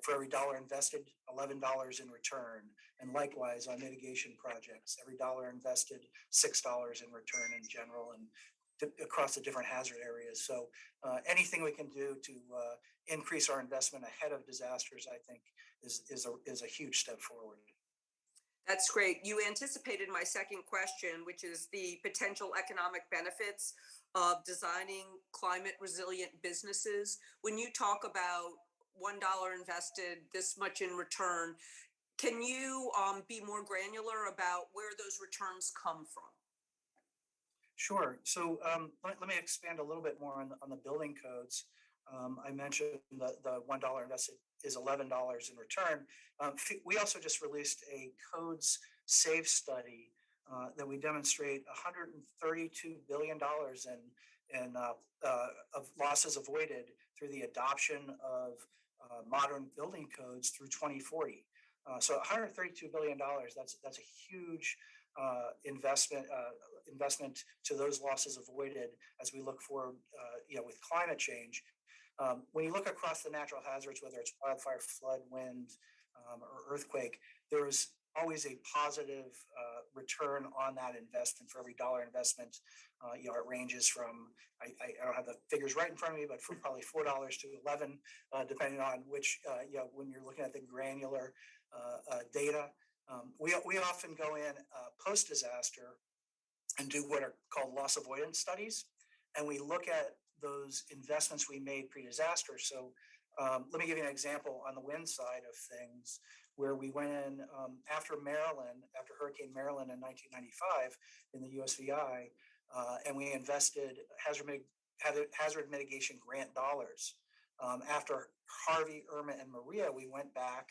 For every dollar invested, $11 in return. And likewise on mitigation projects, every dollar invested, $6 in return in general, and across the different hazard areas. So anything we can do to increase our investment ahead of disasters, I think, is a huge step forward. That's great. You anticipated my second question, which is the potential economic benefits of designing climate resilient businesses. When you talk about $1 invested, this much in return, can you be more granular about where those returns come from? Sure. So let me expand a little bit more on the building codes. I mentioned the $1 invested is $11 in return. We also just released a codes save study that we demonstrate $132 billion of losses avoided through the adoption of modern building codes through 2040. So $132 billion, that's a huge investment to those losses avoided as we look forward, with climate change. When you look across the natural hazards, whether it's wildfire, flood, wind, or earthquake, there is always a positive return on that investment for every dollar investment. It ranges from, I don't have the figures right in front of me, but from probably $4 to 11, depending on which, when you're looking at the granular data. We often go in post-disaster and do what are called loss avoidance studies. And we look at those investments we made pre-disaster. So let me give you an example on the wind side of things, where we went in after Hurricane Marilyn in 1995 in the USVI, and we invested hazard mitigation grant dollars. After Harvey, Irma, and Maria, we went back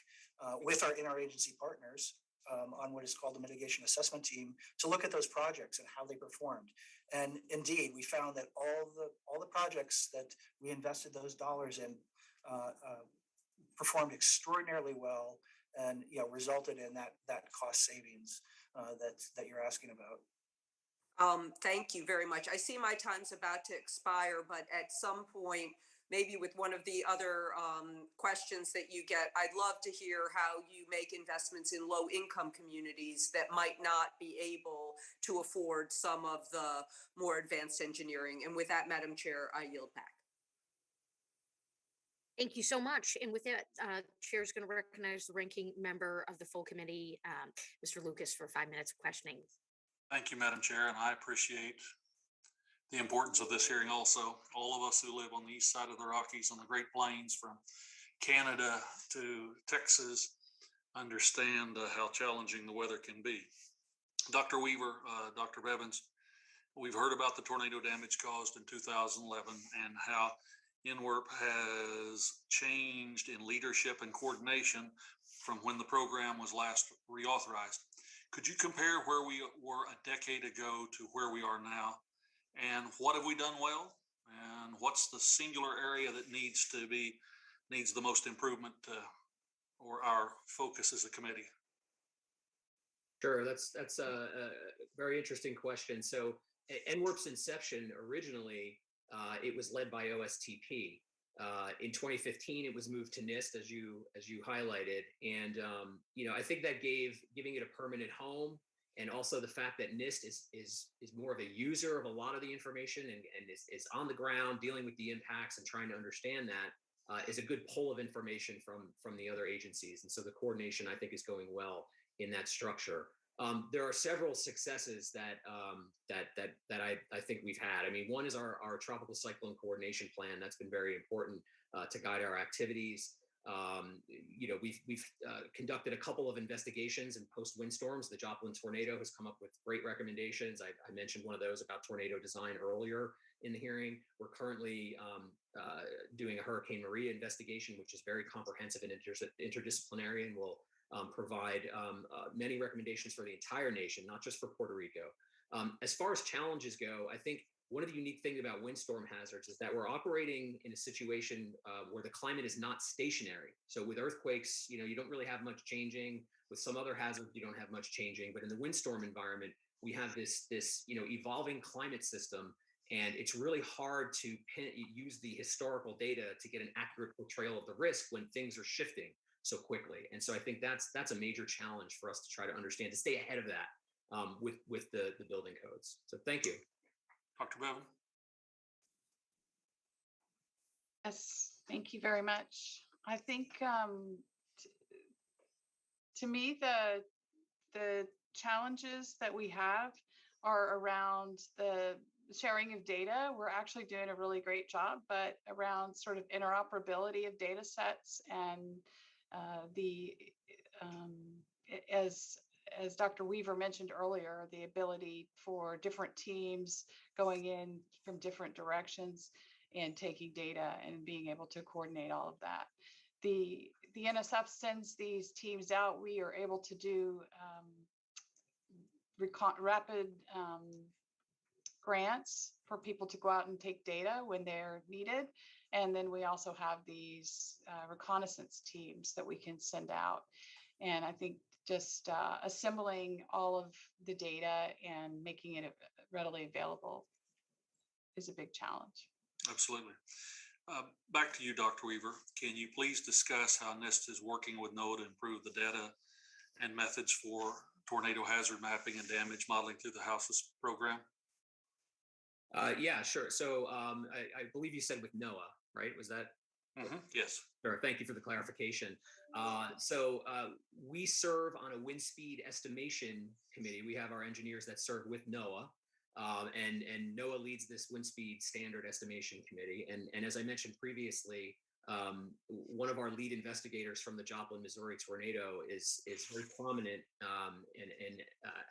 with our interagency partners on what is called the mitigation assessment team to look at those projects and how they performed. And indeed, we found that all the projects that we invested those dollars in performed extraordinarily well, and resulted in that cost savings that you're asking about. Thank you very much. I see my time's about to expire, but at some point, maybe with one of the other questions that you get, I'd love to hear how you make investments in low-income communities that might not be able to afford some of the more advanced engineering. And with that, Madam Chair, I yield back. Thank you so much. And with that, Chair is going to recognize the ranking member of the full committee, Mr. Lucas, for 5 minutes of questioning. Thank you, Madam Chair, and I appreciate the importance of this hearing also. All of us who live on the east side of the Rockies, on the Great Plains, from Canada to Texas, understand how challenging the weather can be. Dr. Weaver, Dr. Blevins, we've heard about the tornado damage caused in 2011 and how NWERP has changed in leadership and coordination from when the program was last reauthorized. Could you compare where we were a decade ago to where we are now? And what have we done well? And what's the singular area that needs the most improvement or our focus as a committee? Sure, that's a very interesting question. So NWERP's inception originally, it was led by OSTP. In 2015, it was moved to NIST, as you highlighted, and I think that giving it a permanent home, and also the fact that NIST is more of a user of a lot of the information and is on the ground dealing with the impacts and trying to understand that is a good pull of information from the other agencies, and so the coordination, I think, is going well in that structure. There are several successes that I think we've had. I mean, one is our tropical cyclone coordination plan. That's been very important to guide our activities. We've conducted a couple of investigations in post windstorms. The Joplin tornado has come up with great recommendations. I mentioned one of those about tornado design earlier in the hearing. We're currently doing a Hurricane Maria investigation, which is very comprehensive and interdisciplinary, and will provide many recommendations for the entire nation, not just for Puerto Rico. As far as challenges go, I think one of the unique things about windstorm hazards is that we're operating in a situation where the climate is not stationary. So with earthquakes, you don't really have much changing. With some other hazards, you don't have much changing. But in the windstorm environment, we have this evolving climate system, and it's really hard to use the historical data to get an accurate portrayal of the risk when things are shifting so quickly. And so I think that's a major challenge for us to try to understand, to stay ahead of that with the building codes. So thank you. Dr. Bevan? Yes, thank you very much. I think to me, the challenges that we have are around the sharing of data. We're actually doing a really great job, but around sort of interoperability of data sets and as Dr. Weaver mentioned earlier, the ability for different teams going in from different directions and taking data and being able to coordinate all of that. The NSF sends these teams out. We are able to do rapid grants for people to go out and take data when they're needed. And then we also have these reconnaissance teams that we can send out. And I think just assembling all of the data and making it readily available is a big challenge. Absolutely. Back to you, Dr. Weaver. Can you please discuss how NIST is working with NOAA to improve the data and methods for tornado hazard mapping and damage modeling through the Houses program? Yeah, sure. So I believe you said with NOAA, right? Was that? Mm-hmm. Yes. Sure. Thank you for the clarification. So we serve on a wind speed estimation committee. We have our engineers that serve with NOAA, and NOAA leads this wind speed standard estimation committee. And as I mentioned previously, one of our lead investigators from the Joplin, Missouri tornado is very prominent and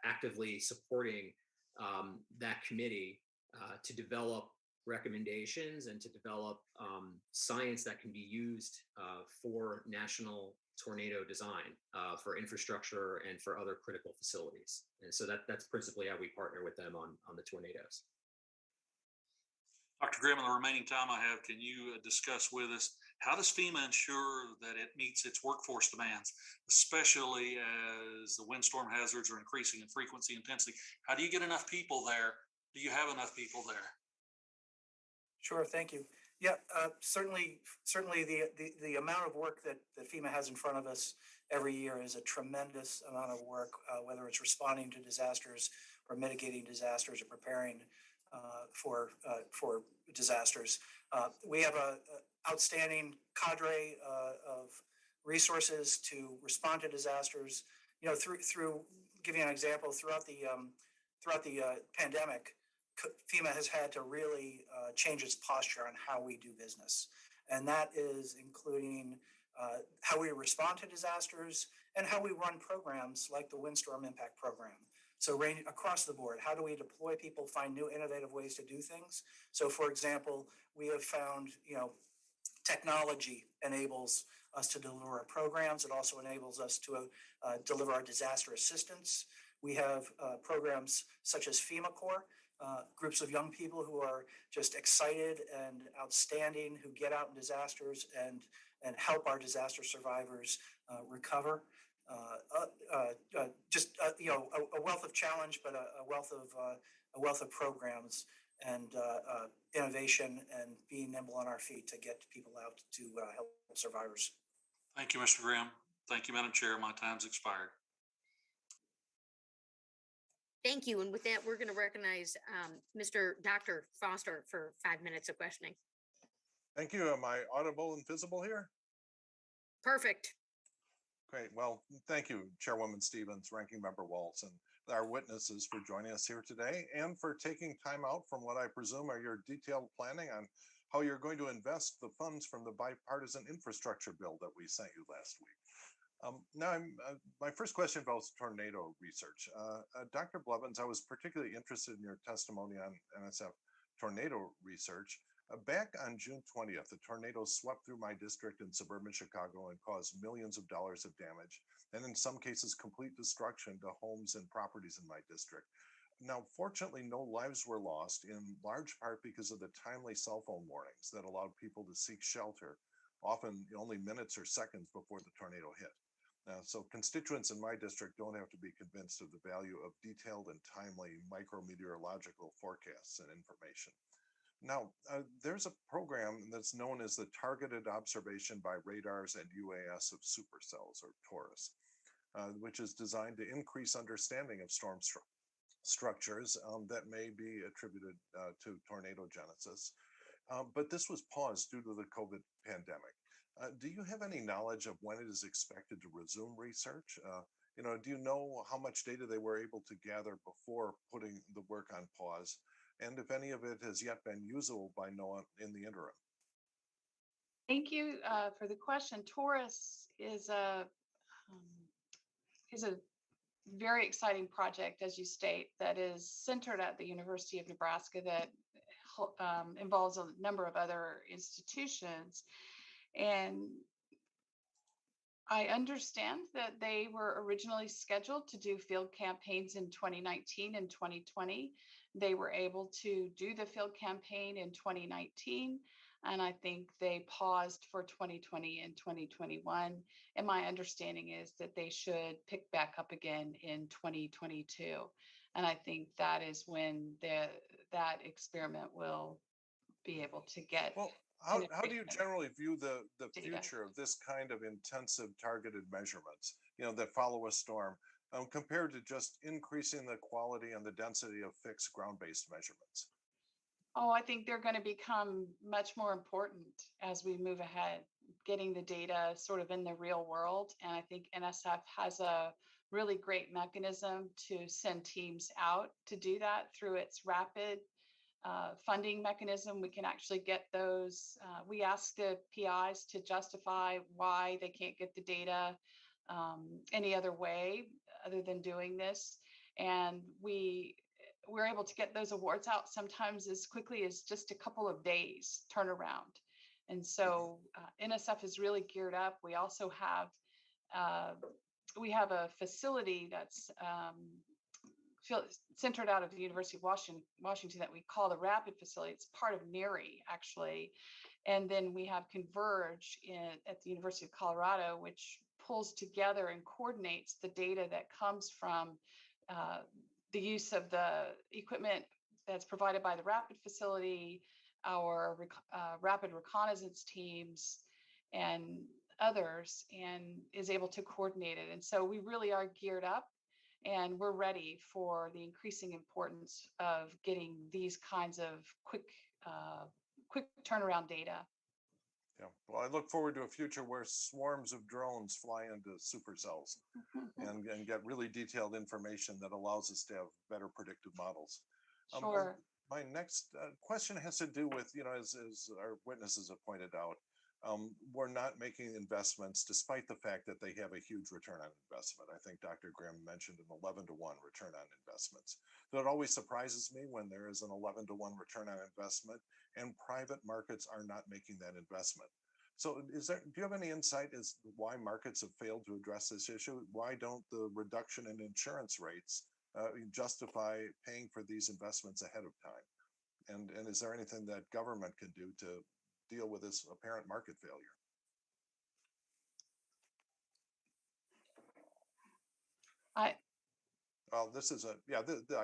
actively supporting that committee to develop recommendations and to develop science that can be used for national tornado design for infrastructure and for other critical facilities. And so that's principally how we partner with them on the tornadoes. Dr. Grimm, in the remaining time I have, can you discuss with us, how does FEMA ensure that it meets its workforce demands, especially as the windstorm hazards are increasing in frequency and intensity? How do you get enough people there? Do you have enough people there? Sure, thank you. Yeah, certainly the amount of work that FEMA has in front of us every year is a tremendous amount of work, whether it's responding to disasters or mitigating disasters or preparing for disasters. We have a outstanding cadre of resources to respond to disasters. Through giving an example, throughout the pandemic, FEMA has had to really change its posture on how we do business. And that is including how we respond to disasters and how we run programs like the Windstorm Impact Program. So across the board, how do we deploy people, find new innovative ways to do things? So for example, we have found, technology enables us to deliver our programs. It also enables us to deliver our disaster assistance. We have programs such as FEMA Corps, groups of young people who are just excited and outstanding, who get out in disasters and help our disaster survivors recover. A wealth of challenge, but a wealth of programs and innovation and being nimble on our feet to get people out to help survivors. Thank you, Mr. Grimm. Thank you, Madam Chair. My time's expired. Thank you. And with that, we're going to recognize Dr. Foster for 5 minutes of questioning. Thank you. Am I audible and visible here? Perfect. Great. Well, thank you, Chairwoman Stevens, Ranking Member Waltz, and our witnesses for joining us here today and for taking time out from what I presume are your detailed planning on how you're going to invest the funds from the bipartisan infrastructure bill that we sent you last week. Now, my first question involves tornado research. Dr. Blevins, I was particularly interested in your testimony on NSF tornado research. Back on June 20th, a tornado swept through my district in suburban Chicago and caused millions of dollars of damage, and in some cases, complete destruction to homes and properties in my district. Now, fortunately, no lives were lost, in large part because of the timely cell phone warnings that allowed people to seek shelter, often only minutes or seconds before the tornado hit. So constituents in my district don't have to be convinced of the value of detailed and timely micrometeorological forecasts and information. Now, there's a program that's known as the Targeted Observation by Radars and UAS of Supercells, or TORUS, which is designed to increase understanding of storm structures that may be attributed to tornado genesis. But this was paused due to the COVID pandemic. Do you have any knowledge of when it is expected to resume research? Do you know how much data they were able to gather before putting the work on pause? And if any of it has yet been usable by NOAA in the interim? Thank you for the question. Taurus is a very exciting project, as you state, that is centered at the University of Nebraska that involves a number of other institutions. And I understand that they were originally scheduled to do field campaigns in 2019 and 2020. They were able to do the field campaign in 2019, and I think they paused for 2020 and 2021. And my understanding is that they should pick back up again in 2022. And I think that is when that experiment will be able to get. Well, how do you generally view the future of this kind of intensive targeted measurements, that follow a storm, compared to just increasing the quality and the density of fixed ground-based measurements? Oh, I think they're going to become much more important as we move ahead, getting the data sort of in the real world. And I think NSF has a really great mechanism to send teams out to do that through its rapid funding mechanism. We can actually get those. We ask the PIs to justify why they can't get the data any other way other than doing this. And we're able to get those awards out sometimes as quickly as just a couple of days turnaround. And so NSF is really geared up. We also have a facility that's centered out of the University of Washington that we call the Rapid Facility. It's part of NERI, actually. And then we have Converge at the University of Colorado, which pulls together and coordinates the data that comes from the use of the equipment that's provided by the Rapid Facility, our rapid reconnaissance teams, and others, and is able to coordinate it. And so we really are geared up, and we're ready for the increasing importance of getting these kinds of quick turnaround data. Yeah, well, I look forward to a future where swarms of drones fly into supercells and get really detailed information that allows us to have better predictive models. Sure. My next question has to do with, as our witnesses have pointed out, we're not making investments despite the fact that they have a huge return on investment. I think Dr. Grimm mentioned an 11-to-1 return on investments. So it always surprises me when there is an 11-to-1 return on investment and private markets are not making that investment. So do you have any insight as to why markets have failed to address this issue? Why don't the reduction in insurance rates justify paying for these investments ahead of time? And is there anything that government can do to deal with this apparent market failure? Well, this is I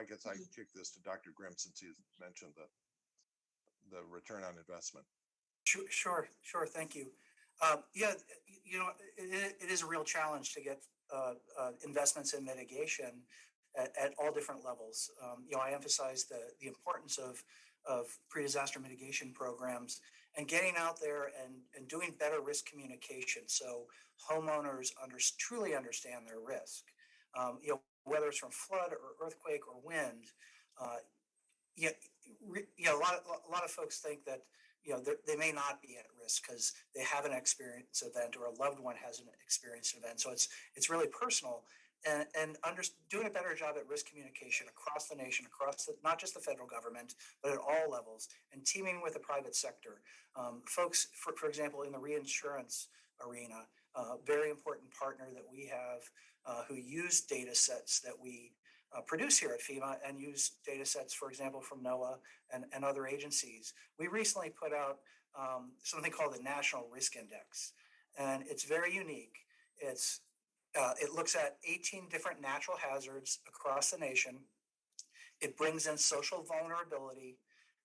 guess I can kick this to Dr. Grimm since he mentioned the return on investment. Sure. Thank you. It is a real challenge to get investments in mitigation at all different levels. I emphasize the importance of pre-disaster mitigation programs and getting out there and doing better risk communication so homeowners truly understand their risk. Whether it's from flood or earthquake or wind. A lot of folks think that they may not be at risk because they haven't experienced an event or a loved one hasn't experienced an event. So it's really personal, and doing a better job at risk communication across the nation, not just the federal government, but at all levels, and teaming with the private sector. Folks, for example, in the reinsurance arena, very important partner that we have who use data sets that we produce here at FEMA and use data sets, for example, from NOAA and other agencies. We recently put out something called the National Risk Index, and it's very unique. It looks at 18 different natural hazards across the nation. It brings in social vulnerability,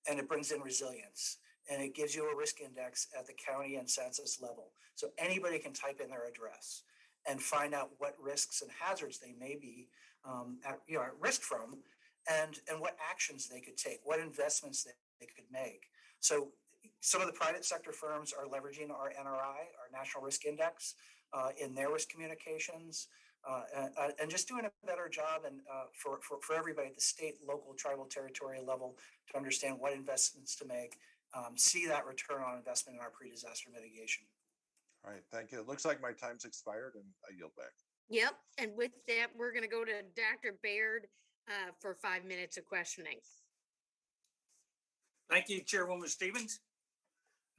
and it brings in resilience, and it gives you a risk index at the county and census level. So anybody can type in their address and find out what risks and hazards they may be at risk from, and what actions they could take, what investments they could make. So some of the private sector firms are leveraging our NRI, our National Risk Index, in their risk communications, and just doing a better job and for everybody at the state, local, tribal, territorial level to understand what investments to make, see that return on investment in our pre-disaster mitigation. All right, thank you. It looks like my time's expired and I yield back. Yep. And with that, we're going to go to Dr. Baird for 5 minutes of questioning. Thank you, Chairwoman Stevens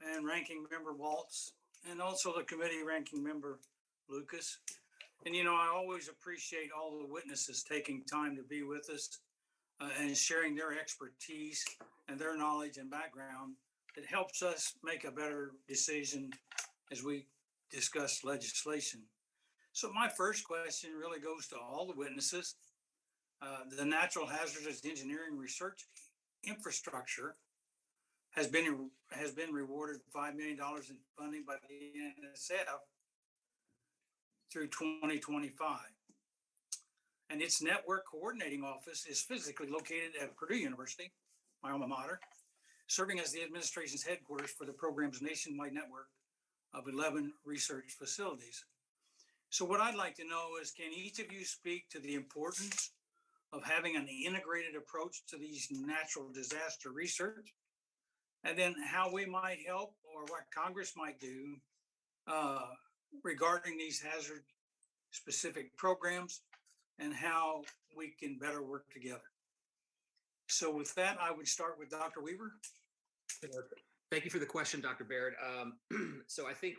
and Ranking Member Waltz, and also the committee Ranking Member Lucas. And, I always appreciate all the witnesses taking time to be with us and sharing their expertise and their knowledge and background. It helps us make a better decision as we discuss legislation. So my first question really goes to all the witnesses. The Natural Hazardous Engineering Research Infrastructure has been rewarded $5 million in funding by the NSF through 2025. And its network coordinating office is physically located at Purdue University, my alma mater, serving as the administration's headquarters for the program's nationwide network of 11 research facilities. So what I'd like to know is, can each of you speak to the importance of having an integrated approach to these natural disaster research, and then how we might help or what Congress might do regarding these hazard-specific programs and how we can better work together. So with that, I would start with Dr. Weaver. Thank you for the question, Dr. Baird. So I think,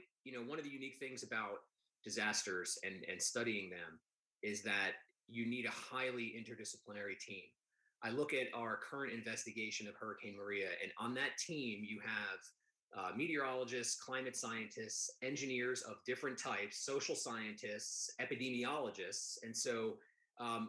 one of the unique things about disasters and studying them is that you need a highly interdisciplinary team. I look at our current investigation of Hurricane Maria, and on that team, you have meteorologists, climate scientists, engineers of different types, social scientists, epidemiologists. And so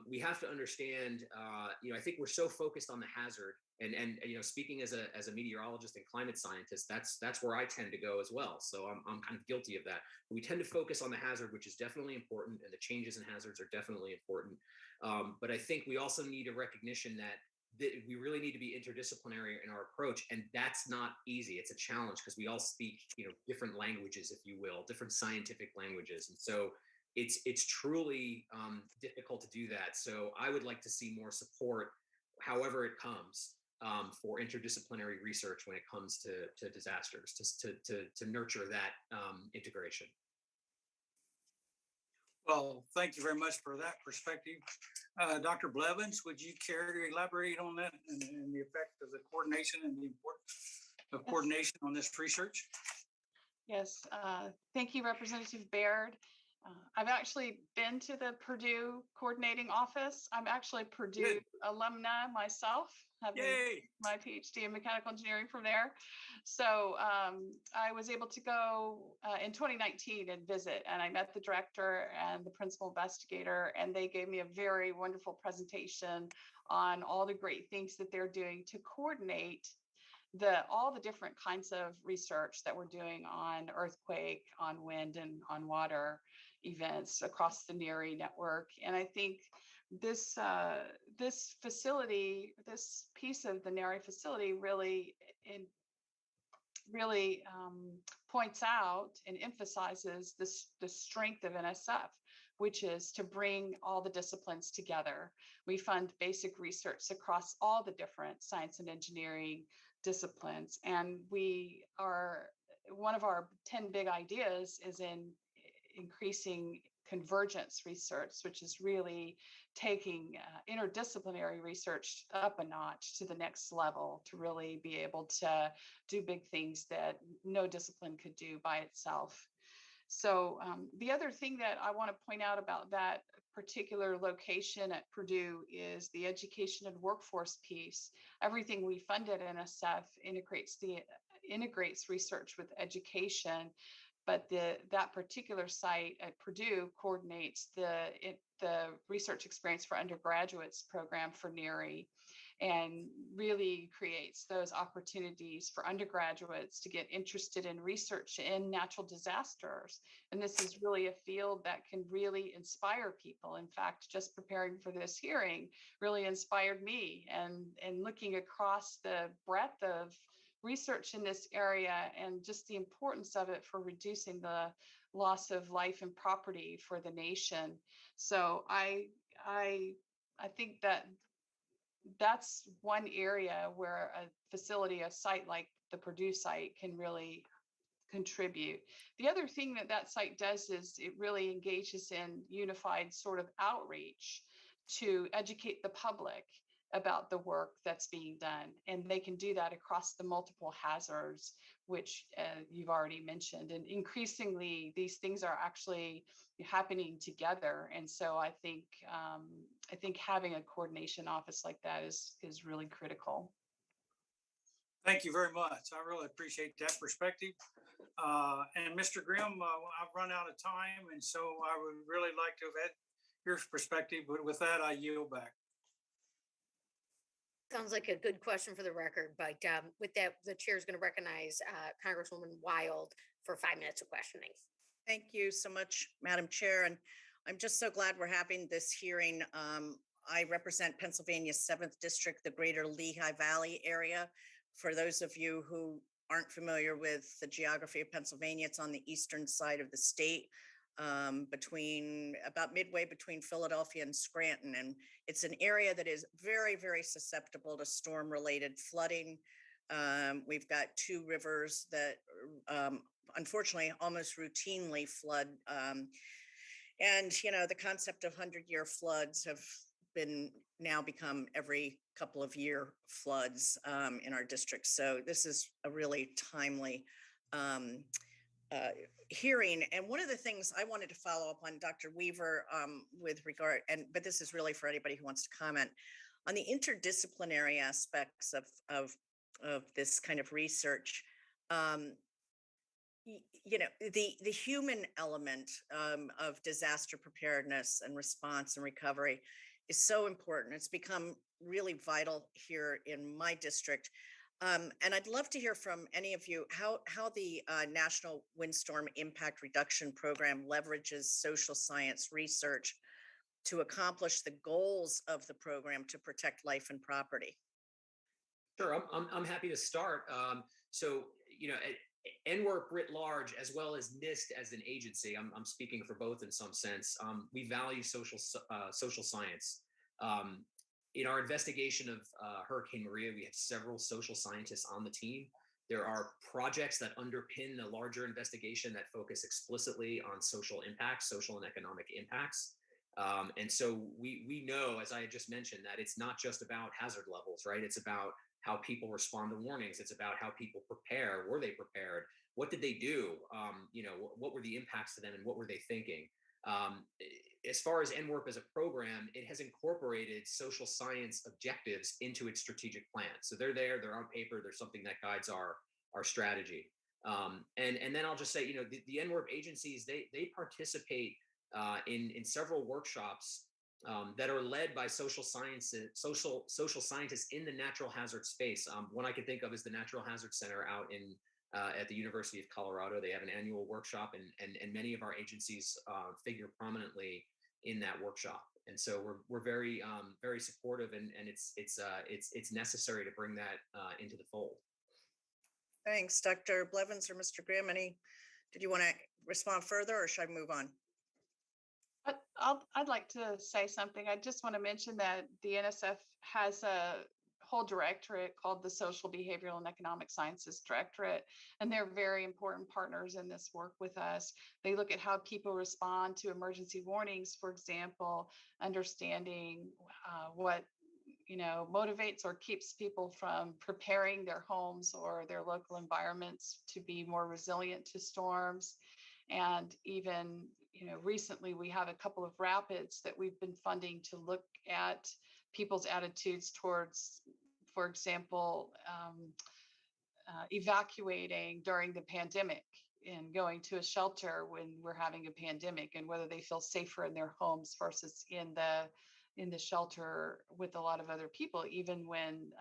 we have to understand, I think we're so focused on the hazard, and speaking as a meteorologist and climate scientist, that's where I tend to go as well. So I'm kind of guilty of that. But we tend to focus on the hazard, which is definitely important, and the changes in hazards are definitely important. But I think we also need a recognition that we really need to be interdisciplinary in our approach, and that's not easy. It's a challenge because we all speak, different languages, if you will, different scientific languages, and so it's truly difficult to do that. So I would like to see more support, however it comes, for interdisciplinary research when it comes to disasters, to nurture that integration. Well, thank you very much for that perspective. Dr. Blevins, would you care to elaborate on that and the effect of the coordination and the importance of coordination on this research? Yes, thank you, Representative Baird. I've actually been to the Purdue coordinating office. I'm actually Purdue alumna myself, having my PhD in mechanical engineering from there. So I was able to go in 2019 and visit, and I met the director and the principal investigator, and they gave me a very wonderful presentation on all the great things that they're doing to coordinate all the different kinds of research that we're doing on earthquake, on wind, and on water events across the NERI network. And I think this facility, this piece of the NERI facility really points out and emphasizes the strength of NSF, which is to bring all the disciplines together. We fund basic research across all the different science and engineering disciplines. And one of our 10 big ideas is in increasing convergence research, which is really taking interdisciplinary research up a notch to the next level to really be able to do big things that no discipline could do by itself. So the other thing that I want to point out about that particular location at Purdue is the education and workforce piece. Everything we fund at NSF integrates research with education, but that particular site at Purdue coordinates the research experience for undergraduates program for NERI, and really creates those opportunities for undergraduates to get interested in research in natural disasters. And this is really a field that can really inspire people. In fact, just preparing for this hearing really inspired me, and looking across the breadth of research in this area and just the importance of it for reducing the loss of life and property for the nation. So I think that that's one area where a facility, a site like the Purdue site, can really contribute. The other thing that site does is it really engages in unified sort of outreach to educate the public about the work that's being done. And they can do that across the multiple hazards, which you've already mentioned. And increasingly, these things are actually happening together. And so I think having a coordination office like that is really critical. Thank you very much. I really appreciate that perspective. And Mr. Grimm, I've run out of time, and so I would really like to have had your perspective, but with that, I yield back. Sounds like a good question for the record, but with that, the chair is going to recognize Congresswoman Wild for 5 minutes of questioning. Thank you so much, Madam Chair. And I'm just so glad we're having this hearing. I represent Pennsylvania's 7th District, the greater Lehigh Valley area. For those of you who aren't familiar with the geography of Pennsylvania, it's on the eastern side of the state, about midway between Philadelphia and Scranton. And it's an area that is very, very susceptible to storm-related flooding. We've got 2 rivers that unfortunately almost routinely flood. And, the concept of 100-year floods have now become every couple of year floods in our district. So this is a really timely hearing. And one of the things I wanted to follow up on, Dr. Weaver, with regard, but this is really for anybody who wants to comment on the interdisciplinary aspects of this kind of research. The human element of disaster preparedness and response and recovery is so important. It's become really vital here in my district. And I'd love to hear from any of you how the National Windstorm Impact Reduction Program leverages social science research to accomplish the goals of the program to protect life and property. Sure, I'm happy to start. NWRP writ large, as well as NIST as an agency, I'm speaking for both in some sense. We value social science. In our investigation of Hurricane Maria, we have several social scientists on the team. There are projects that underpin the larger investigation that focus explicitly on social impacts, social and economic impacts. And so we know, as I had just mentioned, that it's not just about hazard levels, right? It's about how people respond to warnings. It's about how people prepare. Were they prepared? What did they do? What were the impacts to them, and what were they thinking? As far as NWRP as a program, it has incorporated social science objectives into its strategic plan. So they're there, they're on paper, there's something that guides our strategy. And then I'll just say, the NWRP agencies, they participate in several workshops that are led by social scientists in the natural hazard space. One I can think of is the Natural Hazard Center out at the University of Colorado. They have an annual workshop, and many of our agencies figure prominently in that workshop. And so we're very very supportive, and it's necessary to bring that into the fold. Thanks, Dr. Blevins or Mr. Grimm. Did you want to respond further, or should I move on? I'd like to say something. I just want to mention that the NSF has a whole directorate called the Social, Behavioral, and Economic Sciences Directorate, and they're very important partners in this work with us. They look at how people respond to emergency warnings, for example, understanding what motivates or keeps people from preparing their homes or their local environments to be more resilient to storms. And even, recently we have a couple of rapids that we've been funding to look at people's attitudes towards, for example, evacuating during the pandemic and going to a shelter when we're having a pandemic, and whether they feel safer in their homes versus in the shelter with a lot of other people, even when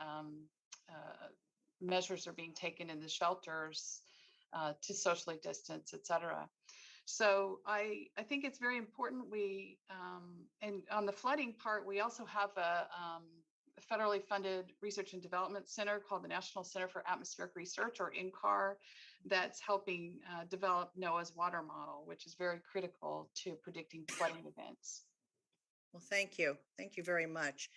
measures are being taken in the shelters to socially distance, et cetera. So I think it's very important. And on the flooding part, we also have a federally funded research and development center called the National Center for Atmospheric Research, or NCAR, that's helping develop NOAA's water model, which is very critical to predicting flooding events. Well, thank you. Thank you very much.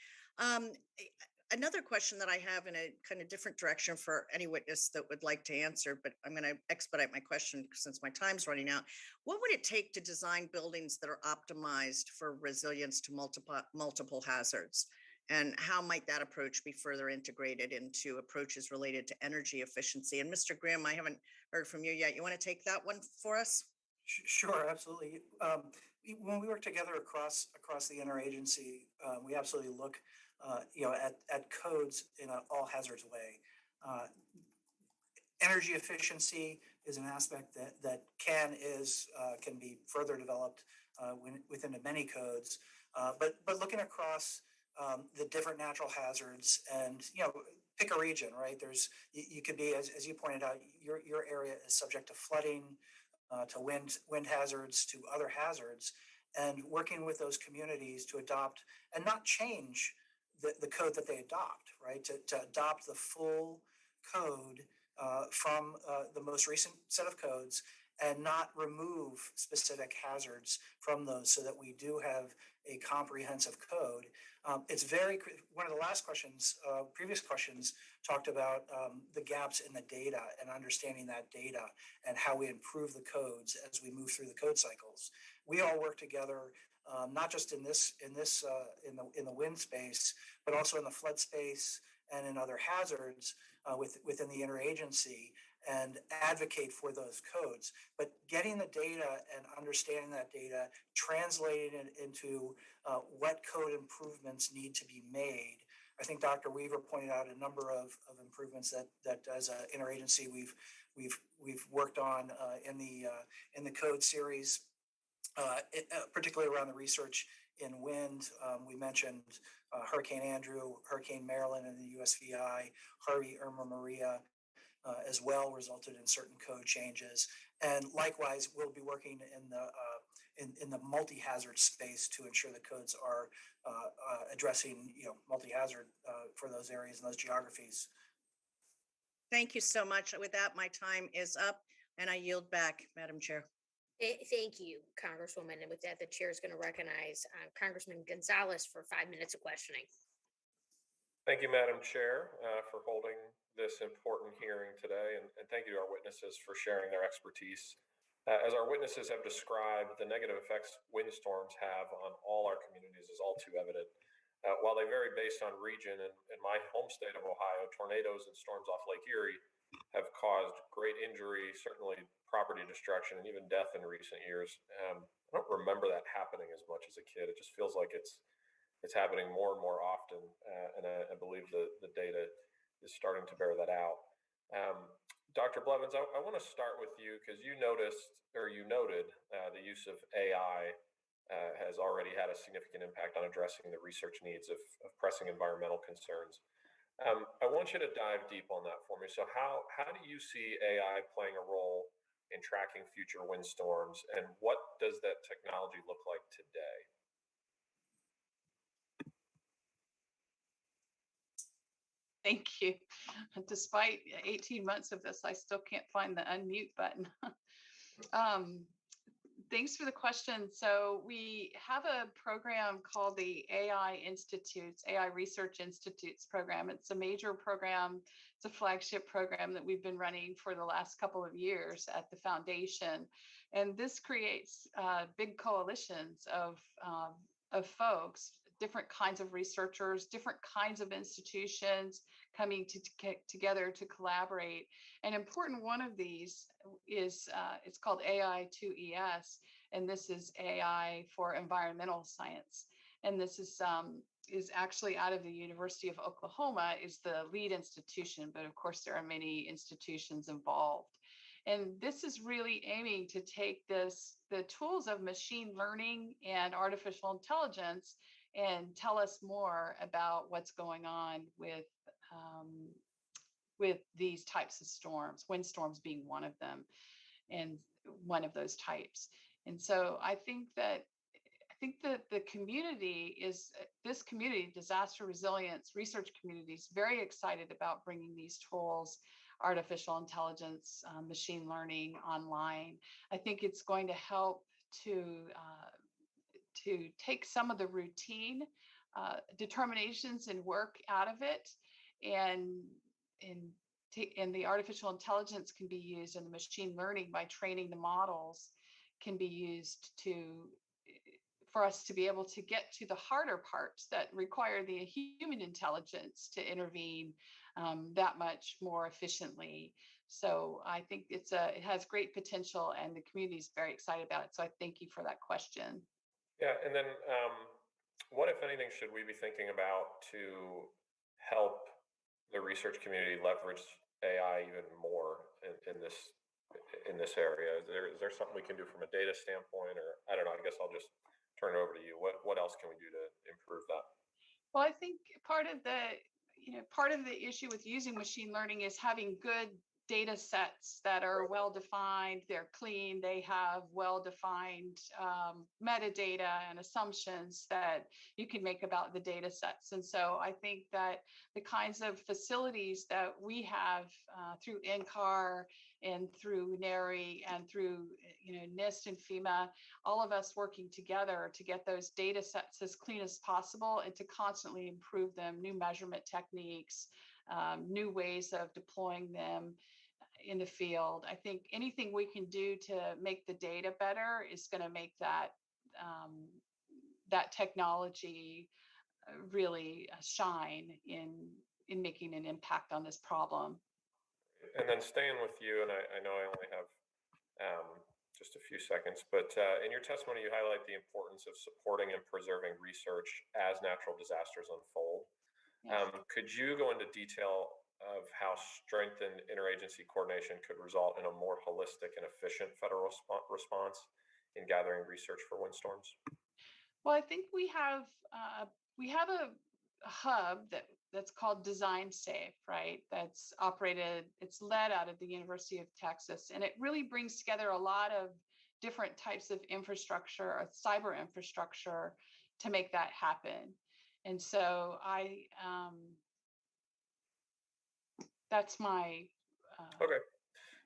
Another question that I have in a kind of different direction for any witness that would like to answer, but I'm going to expedite my question since my time's running out. What would it take to design buildings that are optimized for resilience to multiple hazards? And how might that approach be further integrated into approaches related to energy efficiency? And Mr. Grimm, I haven't heard from you yet. You want to take that one for us? Sure, absolutely. When we work together across the interagency, we absolutely look, at codes in an all hazards way. Energy efficiency is an aspect that can be further developed within the many codes. But looking across the different natural hazards, and pick a region, right? You could be, as you pointed out, your area is subject to flooding, to wind hazards, to other hazards, and working with those communities to adopt and not change the code that they adopt, right? To adopt the full code from the most recent set of codes, and not remove specific hazards from those, so that we do have a comprehensive code. It's one of the last questions, previous questions, talked about the gaps in the data and understanding that data and how we improve the codes as we move through the code cycles. We all work together, not just in the wind space, but also in the flood space and in other hazards within the interagency, and advocate for those codes. But getting the data and understanding that data, translating it into what code improvements need to be made. I think Dr. Weaver pointed out a number of improvements that as an interagency we've worked on in the code series, particularly around the research in wind. We mentioned Hurricane Andrew, Hurricane Marilyn in the USVI, Harvey, Irma, Maria, as well, resulted in certain code changes. And likewise, we'll be working in the multi-hazard space to ensure the codes are addressing multi-hazard for those areas and those geographies. Thank you so much. With that, my time is up, and I yield back, Madam Chair. Thank you, Congresswoman. And with that, the chair is going to recognize Congressman Gonzalez for 5 minutes of questioning. Thank you, Madam Chair, for holding this important hearing today, and thank you to our witnesses for sharing their expertise. As our witnesses have described, the negative effects windstorms have on all our communities is all too evident. While they vary based on region, in my home state of Ohio, tornadoes and storms off Lake Erie have caused great injury, certainly property destruction, and even death in recent years. I don't remember that happening as much as a kid. It just feels like it's happening more and more often, and I believe the data is starting to bear that out. Dr. Blevins, I want to start with you because you noted the use of AI has already had a significant impact on addressing the research needs of pressing environmental concerns. I want you to dive deep on that for me. So how do you see AI playing a role in tracking future windstorms, and what does that technology look like today? Thank you. Despite 18 months of this, I still can't find the unmute button. Thanks for the question. So we have a program called the AI Research Institutes program. It's a major program. It's a flagship program that we've been running for the last couple of years at the foundation. And this creates big coalitions of folks, different kinds of researchers, different kinds of institutions, coming together to collaborate. An important one of these is it's called AI2ES, and this is AI for environmental science. And this is actually out of the University of Oklahoma, is the lead institution, but of course there are many institutions involved. And this is really aiming to take the tools of machine learning and artificial intelligence and tell us more about what's going on with these types of storms, windstorms being one of them, and one of those types. And so I think that the community is, this community, disaster resilience research community, is very excited about bringing these tools, artificial intelligence, machine learning online. I think it's going to help to take some of the routine determinations and work out of it, and the artificial intelligence can be used, and the machine learning by training the models can be used for us to be able to get to the harder parts that require the human intelligence to intervene that much more efficiently. So I think it has great potential, and the community is very excited about it. So I thank you for that question. Yeah, and then what, if anything, should we be thinking about to help the research community leverage AI even more in this area? Is there something we can do from a data standpoint, or I don't know? I guess I'll just turn it over to you. What else can we do to improve that? Well, I think part of the issue with using machine learning is having good data sets that are well defined, they're clean, they have well defined metadata and assumptions that you can make about the data sets. And so I think that the kinds of facilities that we have through NCAR and through NARI and through NIST and FEMA, all of us working together to get those data sets as clean as possible and to constantly improve them, new measurement techniques, new ways of deploying them in the field. I think anything we can do to make the data better is going to make that technology really shine in making an impact on this problem. And then staying with you, and I know I only have just a few seconds, but in your testimony, you highlight the importance of supporting and preserving research as natural disasters unfold. Yes. Could you go into detail of how strengthened interagency coordination could result in a more holistic and efficient federal response in gathering research for windstorms? Well, I think we have a hub that's called Design Safe, right? That's operated, it's led out of the University of Texas, and it really brings together a lot of different types of infrastructure, or cyber infrastructure, to make that happen. And so that's my Okay,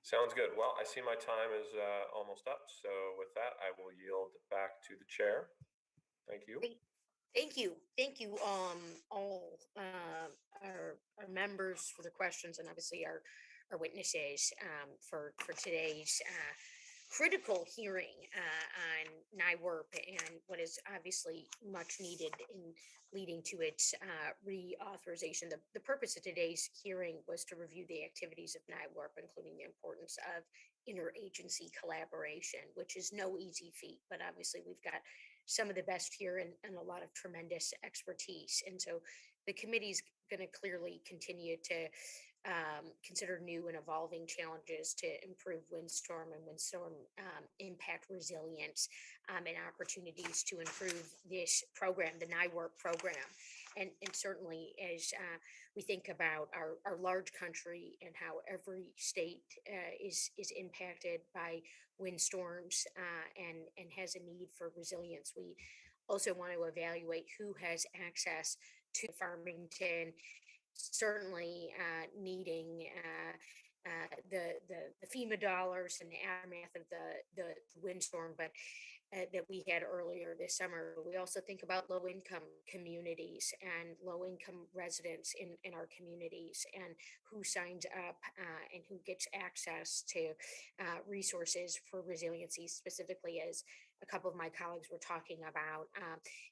sounds good. Well, I see my time is almost up, so with that, I will yield back to the chair. Thank you. Thank you, all our members for the questions, and obviously our witnesses for today's critical hearing on NIWRP and what is obviously much needed in leading to its reauthorization. The purpose of today's hearing was to review the activities of NIWRP, including the importance of interagency collaboration, which is no easy feat, but obviously we've got some of the best here and a lot of tremendous expertise. And so the committee's going to clearly continue to consider new and evolving challenges to improve windstorm and windstorm impact resilience, and opportunities to improve this program, the NIWRP program. And certainly as we think about our large country and how every state is impacted by windstorms and has a need for resilience, we also want to evaluate who has access to Farmington, certainly needing the FEMA dollars and the aftermath of the windstorm, but that we had earlier this summer. We also think about low-income communities and low-income residents in our communities, and who signs up and who gets access to resources for resiliency, specifically as a couple of my colleagues were talking about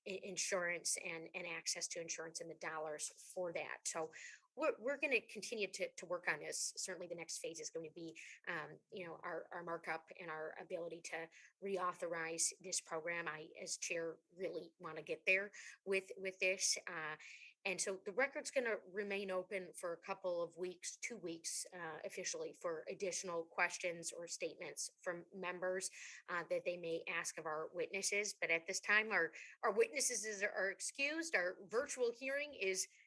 insurance and access to insurance and the dollars for that. So we're going to continue to work on this. Certainly the next phase is going to be, our markup and our ability to reauthorize this program. I, as chair, really want to get there with this. And so the record's going to remain open for a couple of weeks, 2 weeks officially, for additional questions or statements from members that they may ask of our witnesses. But at this time, our witnesses are excused. Our virtual hearing is